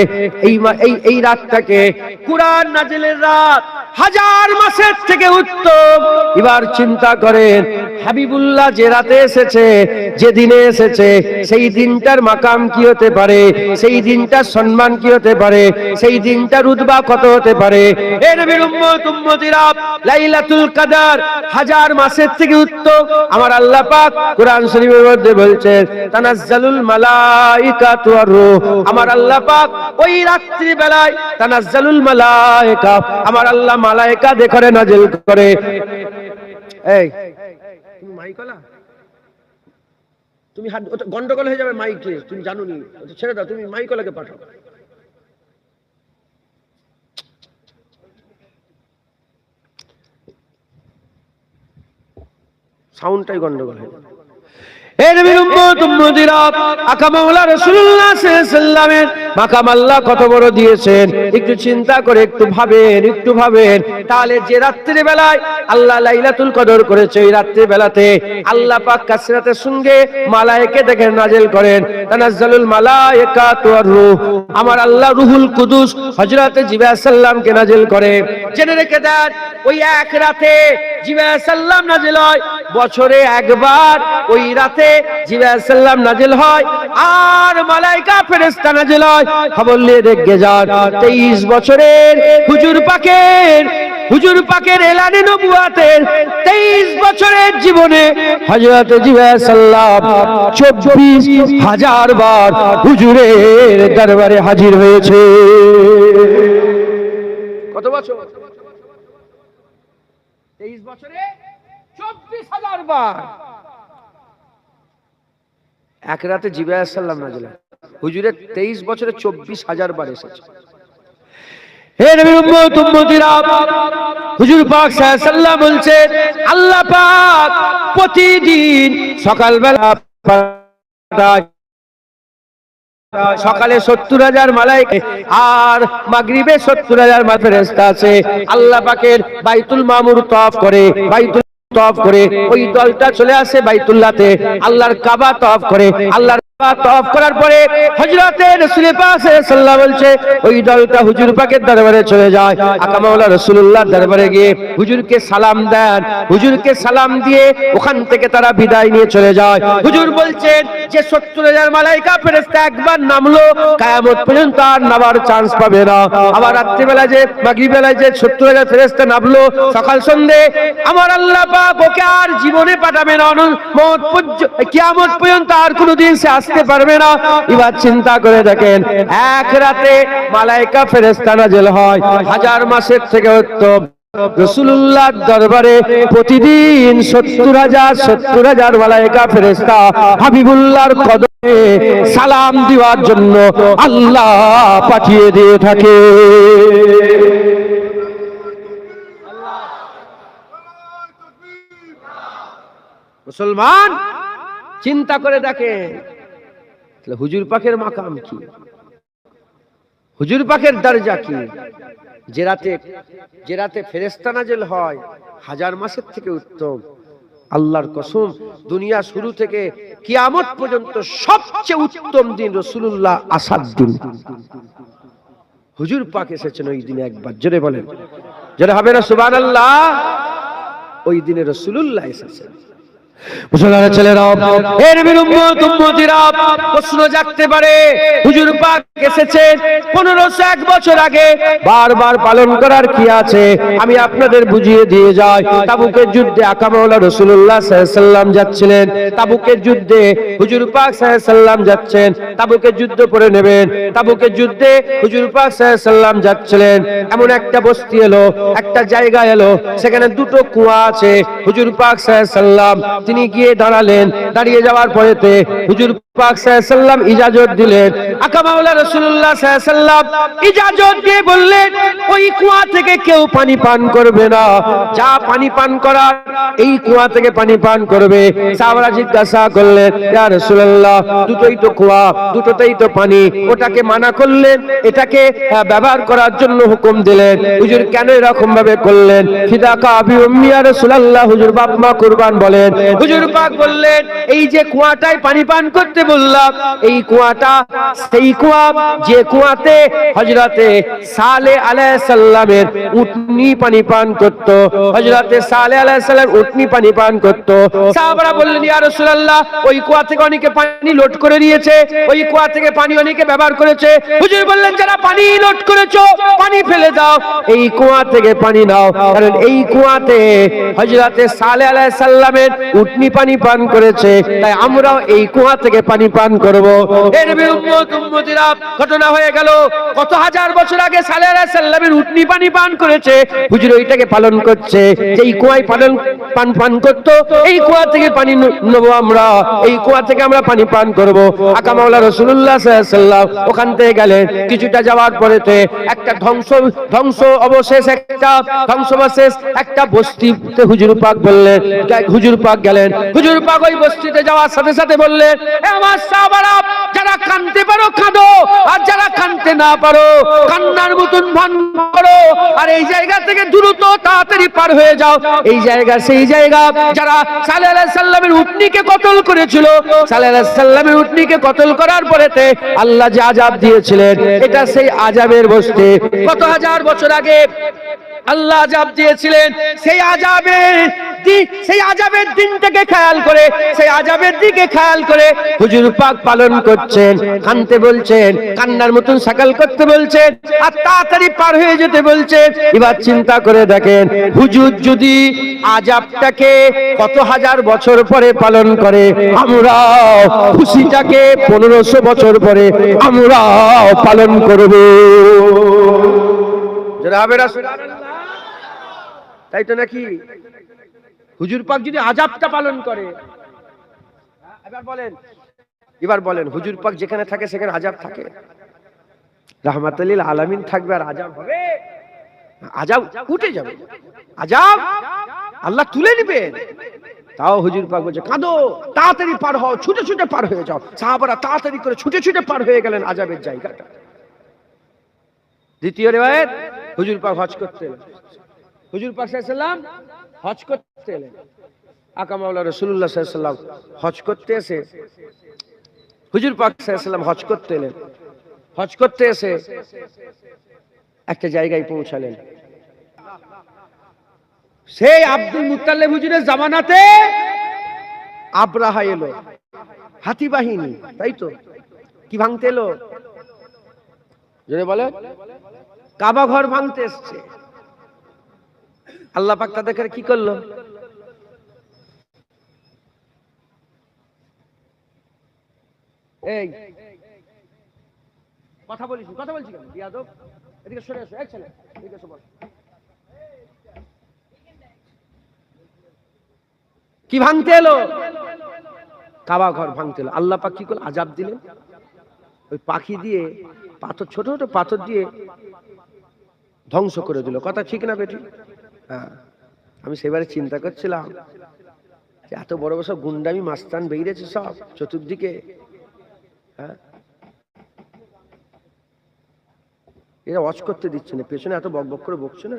এই রাতটাকে, কুরআন নাজিলের রাত হাজার মাসের থেকে উত্তম। এবার চিন্তা করেন, হাবিবুল্লাহ যে রাতে এসেছে, যে দিনে এসেছে, সেই দিনটার মাকাম কি হতে পারে, সেই দিনটার সম্মান কি হতে পারে, সেই দিনটার রুতবা কত হতে পারে। এ নবীর উম্মত উম্মতিরা, লাইলাতুল কদর হাজার মাসের থেকে উত্তম। আমার আল্লাহ পাক কুরআন শরীফের মধ্যে বলছেন তানাজ্জালুল মালাইকাতু ওয়ার রূহ, আমার আল্লাহ পাক ওই রাত্রি বেলায় তানাজ্জালুল মালাইকা, আমার আল্লাহ মালায়েকা দেখে নাজিল করে। এই তুমি মাইকলা, তুমি গন্ডগোল হয়ে যাবে মাইকে, তুমি জানো নি, ছেড়ে দাও, তুমি মাইকলাকে পাঠাও। সাউন্ডটাই গন্ডগোল হয়ে যাবে। হে নবীর উম্মত উম্মতিরা, আকা মাওলা রাসূলুল্লাহ সাল্লাল্লাহু আলাইহি ওয়াসাল্লামের মাকাম আল্লাহ কত বড় দিয়েছেন, একটু চিন্তা করে একটু ভাবেন, একটু ভাবেন। তাহলে যে রাত্রি বেলায় আল্লাহ লাইলাতুল কদর করেছে, এই রাত্রি বেলাতে আল্লাহ পাক কাসরাতের সঙ্গে মালায়েকা দেখে নাজিল করেন, তানাজ্জালুল মালায়েকাতু ওয়ার রূহ, আমার আল্লাহ রুহুল কুদুস হযরতে জিবরাইল সাল্লামকে নাজিল করে। জেনে রেখে দেন, ওই এক রাতে জিবরাইল সাল্লাম নাজিল হয়, বছরে একবার ওই রাতে জিবরাইল সাল্লাম নাজিল হয়, আর মালায়েকা ফেরেশতা নাজিল হয়। খবর নিয়ে দেখে যান, 23 বছরের হুজুর পাকের এলানে নবুয়াতের 23 বছরের জীবনে হযরত জিবরাইল সাল্লাম 24,000 বার হুজুরের দরবারে হাজির হয়েছে। কত বছর? 23 বছরে 24,000 বার। এক রাতে জিবরাইল সাল্লাম নাজিল হয়, হুজুরের 23 বছরে 24,000 বার এসেছে। হে নবীর উম্মত উম্মতিরা, হুজুর পাক সাল্লাল্লাহু আলাইহি ওয়াসাল্লাম বলছেন, আল্লাহ পাক প্রতিদিন সকালবেলা সকালে 70,000 মালায়েকা আর মাগরিবে 70,000 ফেরেশতা আছে। আল্লাহ পাকের বাইতুল মামুর তওয়াফ করে, বাইতুল তওয়াফ করে ওই দলটা চলে আসে বাইতুল্লাহতে, আল্লাহর কাবা তওয়াফ করে। আল্লাহর তওয়াফ করার পরে হযরতে রাসূল পাক সাল্লাল্লাহু আলাইহি ওয়াসাল্লাম বলছে, ওই দলটা হুজুর পাকের দরবারে চলে যায়। আকা মাওলা রাসূলুল্লাহর দরবারে গিয়ে হুজুরকে সালাম দেন, হুজুরকে সালাম দিয়ে ওখান থেকে তারা বিদায় নিয়ে চলে যায়। হুজুর বলছেন যে 70,000 মালায়েকা ফেরেশতা একবার নামলো, কিয়ামত পর্যন্ত আর নামার চান্স পাবে না। আবার রাত্রি বেলা যে মাগরিব বেলায় যে 70,000 ফেরেশতা নামলো সকাল সন্ধ্যে, আমার আল্লাহ পাক ওকে আর জীবনে পাঠাবে না, কিয়ামত পর্যন্ত আর কোনোদিন সে আসতে পারবে না। এবার চিন্তা করে দেখেন, এক রাতে মালায়েকা ফেরেশতা নাজিল হয়, হাজার মাসের থেকে উত্তম। রাসূলুল্লাহর দরবারে প্রতিদিন 70,000 মালায়েকা ফেরেশতা হাবিবুল্লাহর কদম সালাম দেওয়ার জন্য আল্লাহ পাঠিয়ে দিয়ে থাকে। মুসলমান চিন্তা করে দেখেন হুজুর পাকের মাকাম কি, হুজুর পাকের দরজা কি। যে রাতে ফেরেশতা নাযিল হয় হাজার মাসের থেকে উত্তম। আল্লাহর কসম, দুনিয়া শুরু থেকে কিয়ামত পর্যন্ত সবচেয়ে উত্তম দিন রাসূলুল্লাহ আসার দিন। হুজুর পাক এসেছেন ওই দিনে, একবার জোরে বলেন, জোরে হবে না সুবহানাল্লাহ। ওই দিনে রাসূলুল্লাহ এসেছেন। মুসলমানের ছেলেরা, এর নবীর উম্মত উম্মতিরা প্রশ্ন জাগতে পারে, হুজুর পাক এসেছেন 1501 বছর আগে, বারবার পালন করার কি আছে? আমি আপনাদের বুঝিয়ে দিয়ে যাই। তাবুকের যুদ্ধে আকা মাওলা রাসূলুল্লাহ সাল্লাল্লাহু আলাইহি ওয়াসাল্লাম যাচ্ছিলেন। তাবুকের যুদ্ধে হুজুর পাক সাল্লাল্লাহু আলাইহি ওয়াসাল্লাম যাচ্ছেন। তাবুকের যুদ্ধ করে নেবেন। তাবুকের যুদ্ধে হুজুর পাক সাল্লাল্লাহু আলাইহি ওয়াসাল্লাম যাচ্ছিলেন। এমন একটা বস্তি এলো, একটা জায়গা এলো, সেখানে দুটো কুয়া আছে। হুজুর পাক সাল্লাল্লাহু আলাইহি ওয়াসাল্লাম তিনি গিয়ে দাঁড়ালেন। দাঁড়িয়ে যাওয়ার পরেতে হুজুর পাক সাল্লাল্লাহু আলাইহি ওয়াসাল্লাম ইজাজত দিলেন। আকা মাওলা রাসূলুল্লাহ সাল্লাল্লাহু আলাইহি ওয়াসাল্লাম ইজাজত দিয়ে বললেন, ওই কুয়া থেকে কেউ পানি পান করবে না। যা পানি পান করার এই কুয়া থেকে পানি পান করবে। সাহাবারা জিজ্ঞাসা করলেন, ইয়া রাসূলুল্লাহ, দুটোই তো কুয়া, দুটোতেই তো পানি, ওটাকে মানা করলেন, এটাকে ব্যবহার করার জন্য হুকুম দিলেন। হুজুর কেন এরকম ভাবে করলেন? ফিদাকা আবি উম্মি ইয়া রাসূলুল্লাহ, হুজুর বাপ মা কুরবান বলেন। হুজুর পাক বললেন, এই যে কুয়াটায় পানি পান করতে বললাম, এই কুয়াটা সেই কুয়া যে কুয়াতে হযরতে সালেহ আলাইহিস সালামের উটনি পানি পান করত। হযরতে সালেহ আলাইহিস সালাম উটনি পানি পান করত। সাহাবারা বললেন, ইয়া রাসূলুল্লাহ, ওই কুয়া থেকে অনেকে পানি লোড করে নিয়েছে, ওই কুয়া থেকে পানি অনেকে ব্যবহার করেছে। হুজুর বললেন, যারা পানি লোড করেছো পানি ফেলে দাও, এই কুয়া থেকে পানি নাও, কারণ এই কুয়াতে হযরতে সালেহ আলাইহিস সালামের উটনি পানি পান করেছে, তাই আমরাও এই কুয়া থেকে পানি পান করব। এর নবীর উম্মত উম্মতিরা, ঘটনা হয়ে গেল কত হাজার বছর আগে সালেহ আলাইহিস সালামের উটনি পানি পান করেছে। হুজুর ওইটাকে পালন করছে, যেই কুয়ায় পান করত, এই কুয়া থেকে পানি নেব আমরা, এই কুয়া থেকে আমরা পানি পান করব। আকা মাওলা রাসূলুল্লাহ সাল্লাল্লাহু আলাইহি ওয়াসাল্লাম ওখান থেকে গেলেন। কিছুটা যাওয়ার পরেতে একটা ধ্বংসাবশেষ একটা বস্তিতে হুজুর পাক বললেন, হুজুর পাক গেলেন। হুজুর পাক ওই বস্তিতে যাওয়ার সাথে সাথে বললেন, এ আমার সাহাবারা, যারা কাঁদতে পারো কাঁদো, আর যারা কাঁদতে না পারো কান্নার মতন ভান করো, আর এই জায়গা থেকে দ্রুত তাড়াতাড়ি পার হয়ে যাও। এই জায়গা সেই জায়গা যারা সালেহ আলাইহিস সালামের উটনিকে কতল করেছিল। সালেহ আলাইহিস সালামের উটনিকে কতল করার পরেতে আল্লাহ যে আযাব দিয়েছিলেন, এটা সেই আযাবের বস্তি। কত হাজার বছর আগে আল্লাহ আযাব দিয়েছিলেন, সেই আযাবের দিনটাকে খেয়াল করে, সেই আযাবের দিকে খেয়াল করে হুজুর পাক পালন করছেন। কানতে বলছেন, কান্নার মতন সাকাল করতে বলছেন, আর তাড়াতাড়ি পার হয়ে যেতে বলছেন। এবার চিন্তা করে দেখেন, হুজুর যদি আযাবটাকে কত হাজার বছর পরে পালন করে, আমরাও খুশিটাকে 1500 বছর পরে আমরাও পালন করব। যারা হবে রাসূলুল্লাহ, তাই তো নাকি? হুজুর পাক যদি আযাবটা পালন করে, এবার বলেন হুজুর পাক যেখানে থাকে সেখানে আযাব থাকে? রাহমাতুল লিল আলামিন থাকবে আর আযাব হবে? আযাব উঠে যাবে, আযাব আল্লাহ তুলে নেবেন। তাও হুজুর পাক বলছে, কাঁদো, তাড়াতাড়ি পার হও, ছুটে ছুটে পার হয়ে যাও। সাহাবারা তাড়াতাড়ি করে ছুটে ছুটে পার হয়ে গেলেন আযাবের জায়গাটা। দ্বিতীয় রিওয়ায়াত, হুজুর পাক হজ করতে এলেন। হুজুর পাক সাল্লাল্লাহু আলাইহি ওয়াসাল্লাম হজ করতে এলেন। আকা মাওলা রাসূলুল্লাহ সাল্লাল্লাহু আলাইহি ওয়াসাল্লাম হজ করতে এসে, হুজুর পাক সাল্লাল্লাহু আলাইহি ওয়াসাল্লাম হজ করতে এলেন। হজ করতে এসে একটা জায়গায় পৌঁছালেন। সেই আব্দুল মুত্তালিব হুজুরের জামানাতে আবরাহা এলো, হাতি বাহিনী, তাই তো? কি ভাঙতে এলো? জোরে বলে, কাবা ঘর ভাঙতে এসছে। আল্লাহ পাক তাদেরকে কি করলো? এই কথা বলছি কেন বিয়াদব? এদিকে সরে এসো, এক ছেলে এদিকে এসো, বস। কি ভাঙতে এলো? কাবা ঘর ভাঙতে হলো, আল্লাহ পাক কি করলেন? আযাব দিলেন। ওই পাখি দিয়ে পাথর, ছোট ছোট পাথর দিয়ে ধ্বংস করে দিল। কথা ঠিক না বেটি? হ্যাঁ, আমি সেবারে চিন্তা করছিলাম যে এত বড় বড় সব গুন্ডামি মাস্তান বেরিয়েছে সব চতুর্দিকে। হ্যাঁ, এরা ওয়াচ করতে দিচ্ছে না, পেছনে এত বক বক করে বকছে না।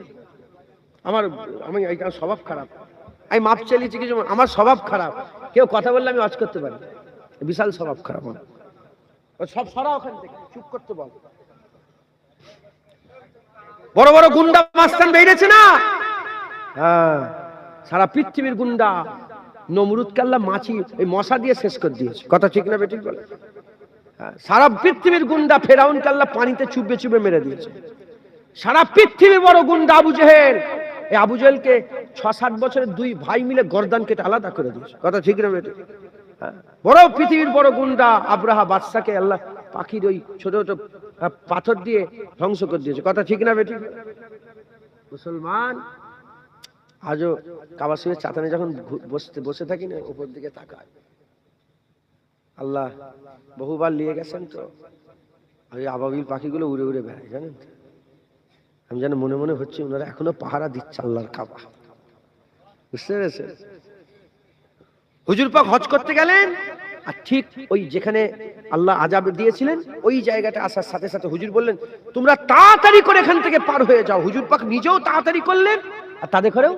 আমি স্বভাব খারাপ, আমি মাপ চালিয়েছি কিছু, আমার স্বভাব খারাপ। কেউ কথা বললে আমি ওয়াচ করতে পারি, বিশাল স্বভাব খারাপ আমার। সব সরা ওখান থেকে, চুপ করতে বল। বড় বড় গুন্ডা মাস্তান বেরিয়েছে না? হ্যাঁ, সারা পৃথিবীর গুন্ডা। নমরুদ কাল্লা মাছি এই মশা দিয়ে শেষ করে দিয়েছে। কথা ঠিক না বেঠিক বলে? সারা পৃথিবীর গুন্ডা ফেরাউন কাল্লা পানিতে চুবে চুবে মেরে দিয়েছে। সারা পৃথিবীর বড় গুন্ডা আবু জেহেল, এই আবু জেহেলকে 6-7 বছরের 2 ভাই মিলে গর্দান কেটে আলাদা করে দিয়েছে। কথা ঠিক না বেঠিক? বড় পৃথিবীর বড় গুন্ডা আব্রাহা বাদশাকে আল্লাহ পাখির ওই ছোট ছোট পাথর দিয়ে ধ্বংস করে দিয়েছে। কথা ঠিক না বেঠিক? মুসলমান আজও কাবা শরীফের চাতানে যখন বসে থাকি না, উপর দিকে তাকায়, আল্লাহ বহুবার নিয়ে গেছেন তো, ওই আবাবিল পাখিগুলো উড়ে উড়ে বেড়ায়, জানেন? আমি যেন মনে মনে হচ্ছে ওনারা এখনো পাহারা দিচ্ছে আল্লাহর কাবা। বুঝতে পেরেছে? হুজুর পাক হজ করতে গেলেন, আর ঠিক ওই যেখানে আল্লাহ আযাব দিয়েছিলেন ওই জায়গাটা আসার সাথে সাথে হুজুর বললেন, তোমরা তাড়াতাড়ি করে এখান থেকে পার হয়ে যাও। হুজুর পাক নিজেও তাড়াতাড়ি করলেন, আর তাদের ঘরেও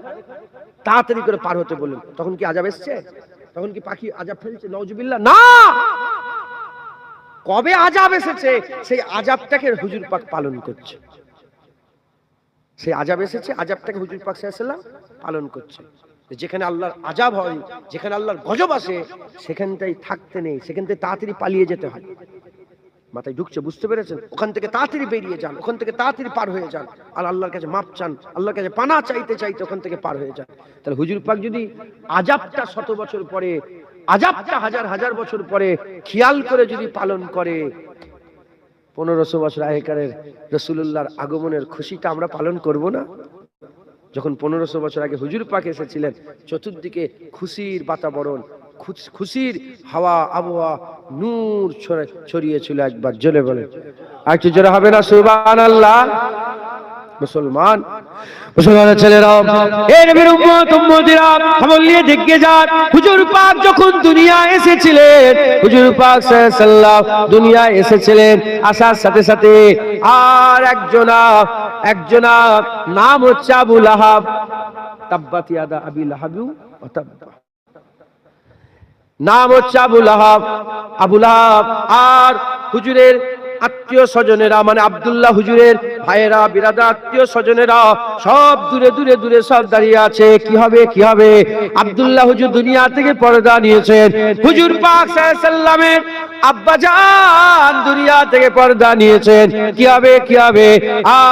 তাড়াতাড়ি করে পার হতে বললেন। তখন কি আযাব এসছে? তখন কি পাখি আযাব ফেলছে? নাউজুবিল্লাহ, না। কবে আযাব এসেছে, সেই আযাবটাকে হুজুর পাক পালন করছে। সেই আযাব এসেছে, আযাবটাকে হুজুর পাক সাল্লাল্লাহু আলাইহি ওয়াসাল্লাম পালন করছে। যেখানে আল্লাহর আযাব হয়, যেখানে আল্লাহর গজব আসে, সেখানটাই থাকতে নেই, সেখান থেকে তাড়াতাড়ি পালিয়ে যেতে হয়। মাথায় ঢুকছে? বুঝতে পেরেছেন? ওখান থেকে তাড়াতাড়ি বেরিয়ে যান, ওখান থেকে তাড়াতাড়ি পার হয়ে যান, আর আল্লাহর কাছে মাপ চান, আল্লাহর কাছে পানা চাইতে চাইতে ওখান থেকে পার হয়ে যান। তাহলে হুজুর পাক যদি আযাবটা 100 বছর পরে, আযাবটা হাজার হাজার বছর পরে খেয়াল করে যদি পালন করে, 1500 বছর আগেকারের রাসূলুল্লাহর আগমনের খুশিটা আমরা পালন করব না? যখন 1500 বছর আগে হুজুর পাক এসেছিলেন, চতুর্দিকে খুশির বাতাবরণ, খুশির হাওয়া, আবহাওয়া, নূর ছড়িয়েছিল। একবার জোরে বলে, আর একটু জোরে হবে না সুবহানাল্লাহ? মুসলমানের ছেলেরা, এই নবীর উম্মত উম্মতিরা, খবর নিয়ে দেখে যান, হুজুর পাক যখন দুনিয়া এসেছিলেন, হুজুর পাক সাল্লাল্লাহু আলাইহি ওয়াসাল্লাম দুনিয়া এসেছিলেন, আসার সাথে সাথে আর একজনা নাম হচ্ছে আবু লাহাব। তাব্বাত ইয়াদা আবি লাহাব ওয়া তাব্বা, নাম হচ্ছে আবু লাহাব। আবু লাহাব আর হুজুরের আত্মীয় স্বজনেরা, মানে আব্দুল্লাহ হুজুরের ভাইয়েরা, বিরাদা, আত্মীয় স্বজনেরা সব দূরে দূরে দূরে সব দাঁড়িয়ে আছে। কি হবে কি হবে? আব্দুল্লাহ হুজুর দুনিয়া থেকে পর্দা নিয়েছেন। হুজুর পাক সাল্লাল্লাহু আলাইহি ওয়াসাল্লামের আব্বাজান দুনিয়া থেকে পর্দা নিয়েছেন। কি হবে কি হবে?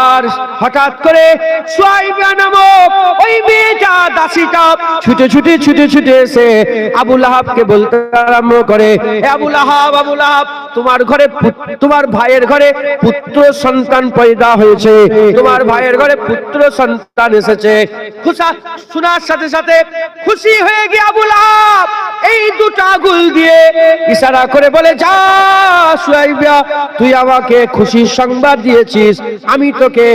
আর হঠাৎ করে সুয়াইবা নামক ওই মেয়েটা, দাসীটা ছুটে ছুটে ছুটে ছুটে এসে আবু লাহাবকে বলতে আরম্ভ করে, হে আবু লাহাব, আবু লাহাব, তোমার ভাইয়ের ঘরে পুত্র সন্তান পয়দা হয়েছে, তোমার ভাইয়ের ঘরে পুত্র সন্তান এসেছে। শোনার সাথে সাথে খুশি হয়ে গিয়ে আবু লাহাব এই দুটো আঙ্গুল দিয়ে ইশারা করে বলে, যা সুয়াইবা, তুই আমাকে খুশির সংবাদ দিয়েছিস, আমি তোকে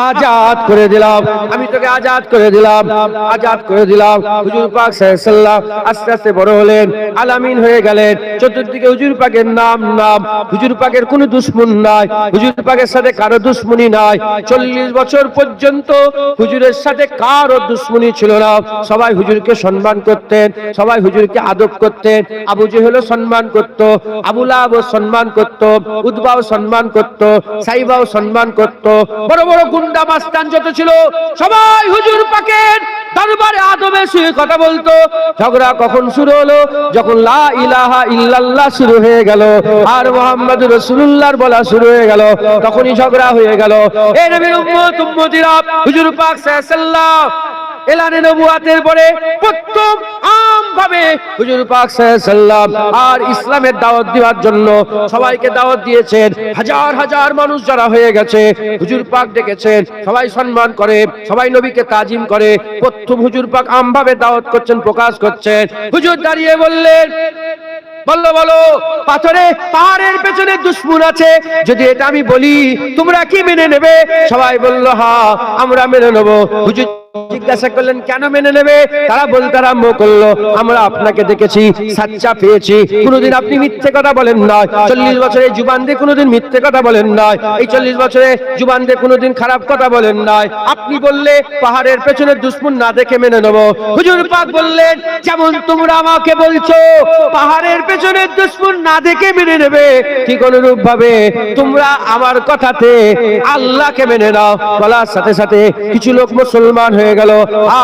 আজাদ করে দিলাম, আমি তোকে আজাদ করে দিলাম, আজাদ করে দিলাম। হুজুর পাক সাল্লাল্লাহু আলাইহি ওয়াসাল্লাম আস্তে আস্তে বড় হলেন, আলামিন হয়ে গেলেন। চতুর্দিকে হুজুর পাকের নাম। হুজুর পাকের কোনো দুশমন নাই, হুজুর পাকের সাথে কারো দুশমনি নাই। 40 বছর পর্যন্ত হুজুরের সাথে কারো দুশমনি ছিল না। সবাই হুজুরকে সম্মান করতেন, সবাই হুজুরকে আদব করতেন। আবু জেহেলও সম্মান করত, আবু লাহাবও সম্মান করত, উতবাও সম্মান করত, সাইবাও সম্মান করত। বড় বড় গুন্ডা মাস্তান যত ছিল সবাই হুজুর পাকের দরবারে আদবে শুয়ে কথা বলতো। ঝগড়া কখন শুরু হলো? যখন লা ইলাহা ইল্লাল্লাহ শুরু হয়ে গেল আর মুহাম্মাদুর রাসূলুল্লাহর বলা শুরু হয়ে গেল, তখনই ঝগড়া হয়ে গেল। এই নবীর উম্মত উম্মতিরা, হুজুর পাক সাল্লাল্লাহু আলাইহি ওয়াসাল্লাম এলানে নবুয়াতের পরে প্রথম আমভাবে হুজুর পাক সাল্লাল্লাহু আলাইহি ওয়াসাল্লাম আর ইসলামের দাওয়াত দেওয়ার জন্য সবাইকে দাওয়াত দিয়েছেন। হাজার হাজার মানুষ যারা হয়ে গেছে, হুজুর পাক ডেকেছেন, সবাই সম্মান করে, সবাই নবীকে তাজিম করে। প্রথম হুজুর পাক আমভাবে দাওয়াত করছেন, প্রকাশ করছেন। হুজুর দাঁড়িয়ে বললেন, বললো বলো, পাথরে পাহাড়ের পেছনে দুশমন আছে, যদি এটা আমি বলি তোমরা কি মেনে নেবে? সবাই বলল হ্যাঁ আমরা মেনে নেব। হুজুর জিজ্ঞাসা করলেন কেন মেনে নেবে? তারা বলতে আরম্ভ করলো, আমরা আপনাকে দেখেছি, সাচ্চা পেয়েছি, কোনোদিন আপনি মিথ্যে কথা বলেন না, 40 বছরে জুবান দিয়ে কোনোদিন মিথ্যে কথা বলেন না, এই 40 বছরে জুবান দিয়ে কোনোদিন খারাপ কথা বলেন না, আপনি বললে পাহাড়ের পেছনে দুশমন না দেখে মেনে নেব। হুজুর পাক বললেন যেমন তোমরা আমাকে বলছো পাহাড়ের পেছনে দুশমন না দেখে মেনে নেবে, ঠিক অনুরূপ ভাবে তোমরা আমার কথাতে আল্লাহকে মেনে নাও। বলার সাথে সাথে কিছু লোক মুসলমান হয়ে গেল,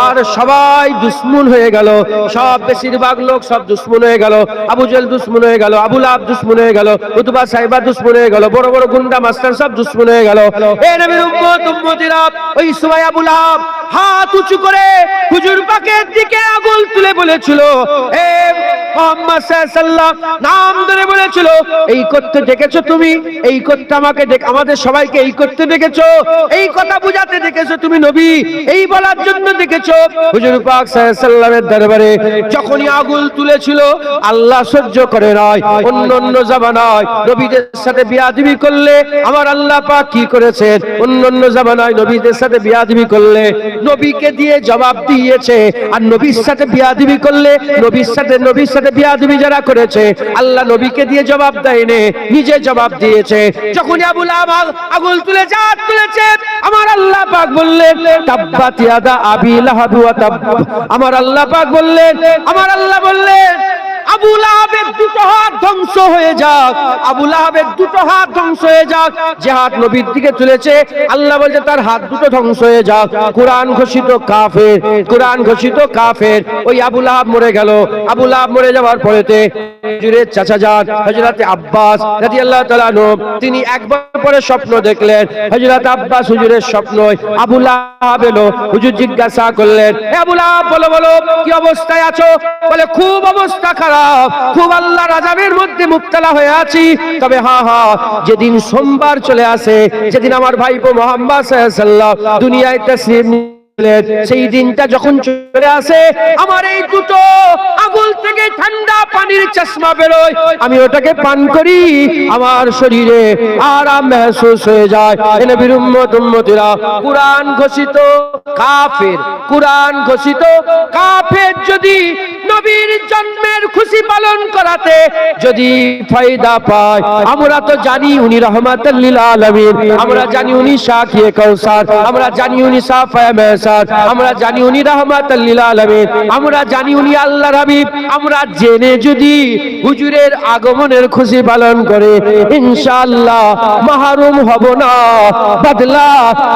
আর সবাই দুশমন হয়ে গেল, সব বেশিরভাগ লোক সব দুশমন হয়ে গেল। আবু জেহেল দুশমন হয়ে গেল, আবু লাহাব দুশমন হয়ে গেল, উতবা সাইবা দুশমন হয়ে গেল, বড় বড় গুন্ডা মাস্টার সব দুশমন হয়ে গেল। এ নবীর উম্মত উম্মতিরা, ওই সময় আবু লাহাব হাত উঁচু করে হুজুর পাকের দিকে আঙুল তুলে বলেছিল, এ মুহাম্মদ সাল্লাল্লাহু আলাইহি ওয়াসাল্লাম, নাম ধরে বলেছিল, এই করতে ডেকেছো তুমি, এই করতে আমাকে আমাদের সবাইকে এই করতে ডেকেছো, এই কথা বুঝাতে ডেকেছো তুমি নবী, এই বলার জন্য ডেকেছো। হুজুর পাক সাল্লাল্লাহু আলাইহি ওয়াসাল্লামের দরবারে যখনই আঙুল তুলেছিল আল্লাহ সহ্য করে নাই। অন্য জামানায় নবীদের সাথে বিয়াদবি করলে আমার আল্লাহ পাক কি করেছেন? অন্য জামানায় নবীদের সাথে বিয়াদবি করলে নবীকে দিয়ে জবাব দিয়েছে, আর নবীর সাথে বিয়াদবি করলে নবীর সাথে বিয়াদবি যারা করেছে আল্লাহ নবীকে দিয়ে জবাব দেয়নি, নিজে জবাব দিয়েছে। যখন আবু লাহাব আঙুল তুলেছে, হাত তুলেছে, আমার আল্লাহ পাক বললেন তাব্বাত ইয়াদা আবি লাহাব ওয়া তাব। আমার আল্লাহ পাক বললেন, আমার আল্লাহ বললেন আবু লাহাবের দুটো হাত ধ্বংস হয়ে যাক, আবু লাহাবের দুটো হাত ধ্বংস হয়ে যাক। যে হাত নবীর দিকে তুলেছে আল্লাহ বলছে তার হাত দুটো ধ্বংস হয়ে যাক। কুরআন ঘোষিত কাফের, কুরআন ঘোষিত কাফের। ওই আবু লাহাব মরে গেল। আবু লাহাব মরে যাওয়ার পরেতে হুজুরের চাচা যান হযরত আব্বাস রাদিয়াল্লাহু তাআলা আনহু, তিনি একবার পরে স্বপ্ন দেখলেন। হযরত আব্বাস হুজুরের স্বপ্ন, আবু লাহাব এলো। হুজুর জিজ্ঞাসা করলেন, এ আবু লাহাব বলো বলো কি অবস্থায় আছো? বলে খুব অবস্থা খারাপ, খুব আল্লাহর আযাবের মধ্যে মুবতালা হয়ে আছি। তবে হ্যাঁ, যেদিন সোমবার চলে আসে, যেদিন আমার ভাইপো মুহাম্মদ সাল্লাল্লাহু আলাইহি ওয়াসাল্লাম দুনিয়ায় তাশরীফ সেই দিনটা যখন চলে আসে, আমার এই দুটো আঙুল থেকে ঠান্ডা পানির চশমা বেরোয়, আমি ওটাকে পান করি, আমার শরীরে আরাম महसूस হয়ে যায়। এ নবীর উম্মত উম্মতিরা, কুরআন ঘোষিত কাফের, কুরআন ঘোষিত কাফের যদি নবীর জন্মের খুশি পালন করাতে যদি ফায়দা পায়, আমরা তো জানি উনি রাহমাতুল লিল আলামিন, আমরা জানি উনি শাকিয়ে কাউসার, আমরা জানি উনি সাফায়ে মেহসার, আমরা জানি উনি রাহমাতুল লিল আলামিন, আমরা জানি উনি আল্লাহর হাবিব। আমরা জেনে যদি হুজুরের আগমনের খুশি পালন করে ইনশাআল্লাহ মাহরুম হব না, বদলা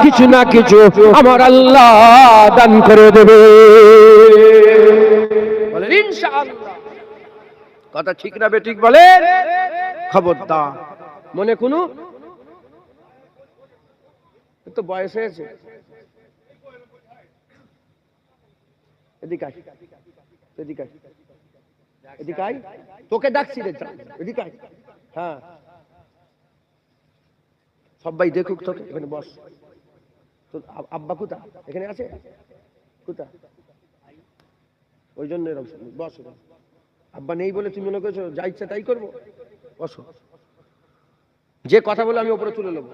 কিছু না কিছু আমার আল্লাহ দান করে দেবে। বলেন ইনশাআল্লাহ। কথা ঠিক না বেঠিক বলেন? খবরদার মনে কোনো তো বয়স হয়েছে, এদিকে আয়, এদিকে আয়, এদিকে আয়, তোকে ডাকছি রে, এদিকে আয়। হ্যাঁ সবাই দেখুক তোকে, এখানে বস। তো আব্বা কোথা? এখানে আছে কোথা? ওই জন্য বস। আব্বা নেই বলে তুমি মনে করছো যা ইচ্ছা তাই করবো? বসো। যে কথা বলে আমি ওপরে তুলে নেবো।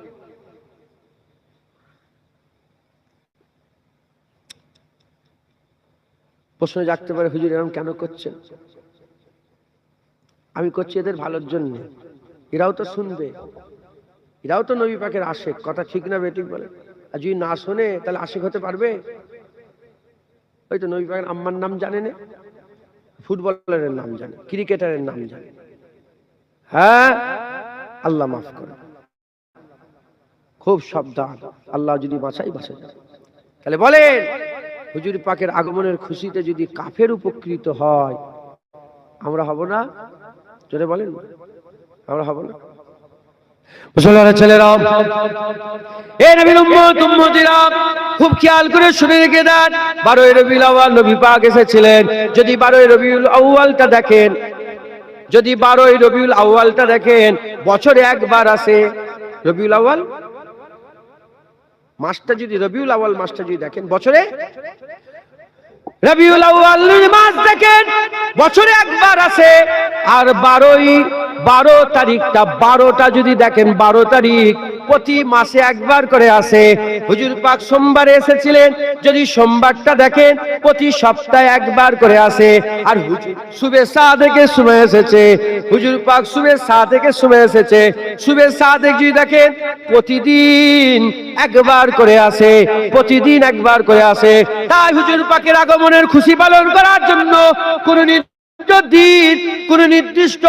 প্রশ্ন জাগতে পারে, হুজুর এরকম কেন করছেন? আমি করছি এদের ভালোর জন্য, এরাও তো শুনবে, এরাও তো নবী পাকের আশিক। কথা ঠিক না বেঠিক বলে? আর যদি না শোনে তাহলে আশিক হতে পারবে? ওই তো নবী পাকের আম্মার নাম জানে না, ফুটবলারের নাম জানে, ক্রিকেটারের নাম জানে। হ্যাঁ আল্লাহ মাফ করে, খুব সাবধান, আল্লাহ যদি বাঁচাই বাঁচাই। তাহলে বলেন হুজুর পাকের আগমনের খুশিতে যদি কাফের উপকৃত হয়, আমরা হব না? জোরে বলেন, আমরা হব না? মুসলমানের ছেলেরা, এ নবীর উম্মত উম্মতিরা, খুব খেয়াল করে শুনে রেখে দেন। 12 রবিউল আউয়াল নবী পাক এসেছিলেন। যদি 12 রবিউল আউয়ালটা দেখেন, যদি 12 রবিউল আউয়ালটা দেখেন, বছরে একবার আসে রবিউল আউয়াল মাসটা। যদি রবিউল আউয়াল মাসটা যদি দেখেন, বছরে রবিউল আউয়াল মাস দেখেন বছরে একবার আসে, আর 12 তারিখটা 12টা যদি দেখেন 12 তারিখ প্রতি মাসে একবার করে আসে। হুজুর পাক সোমবারে এসেছিলেন, যদি সোমবারটা দেখেন প্রতি সপ্তাহে একবার করে আসে। আর হুজুর সুবে সাদেকের সময় এসেছে, হুজুর পাক সুবে সাদেকের সময় এসেছে, সুবে সাদেক যদি দেখেন প্রতিদিন একবার করে আসে, প্রতিদিন একবার করে আসে। তাই হুজুর পাকের আগমনের খুশি পালন করার জন্য কোন দিন কোন নির্দিষ্ট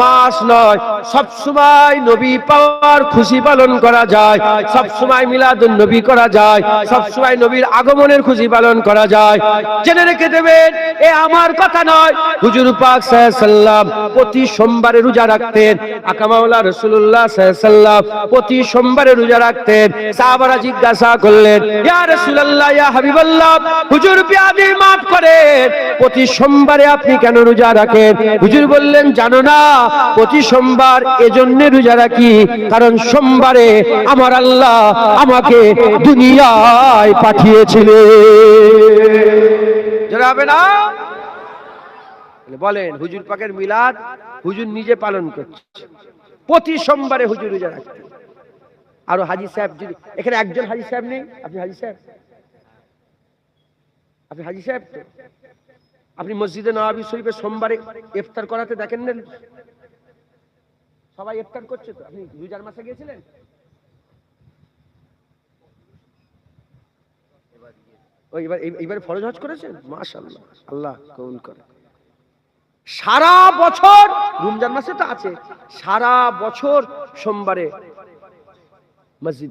মাস নয়, সব সময় নবী পাওয়ার খুশি পালন করা যায়, সব সময় মিলাদুন নবী করা যায়, সব সময় নবীর আগমনের খুশি পালন করা যায়। জেনে রেখে দেবেন, এ আমার কথা নয়, হুজুর পাক সাল্লাল্লাহু আলাইহি সাল্লাম প্রতি সোমবারে রোজা রাখতেন। আকা মাওলা রাসূলুল্লাহ সাল্লাল্লাহু আলাইহি সাল্লাম প্রতি সোমবারে রোজা রাখতেন। সাহাবারা জিজ্ঞাসা করলেন, ইয়া রাসূলুল্লাহ, ইয়া হাবিবাল্লাহ, হুজুর বিয়াদি মাফ করেন, প্রতি সোমবারে আপনি কেন রোজা রাখেন? হুজুর বললেন, জানো না প্রতি সোমবার এজন্য রোজা রাখি কারণ সোমবারে আমার আল্লাহ আমাকে দুনিয়ায় পাঠিয়েছিলেন। জানাবে না? বলেন, হুজুর পাকের মিলাদ হুজুর নিজে পালন করছে, প্রতি সোমবারে হুজুর রোজা রাখতেন। আর হাজী সাহেব, যদি এখানে একজন হাজী সাহেব নেই, আপনি হাজী সাহেব, আপনি হাজী সাহেব তো আপনি মসজিদে নববী শরীফে সোমবারে ইফতার করাতে দেখেন না? সবাই ইফতার করছে তো। আপনি রোজার মাসে গিয়েছিলেন? ওই এইবারে ফরজ হজ করেছেন? মাশাআল্লাহ, আল্লাহ কবুল করে। সারা বছর রমজান মাসে তো আছে, সারা বছর সোমবারে মসজিদ।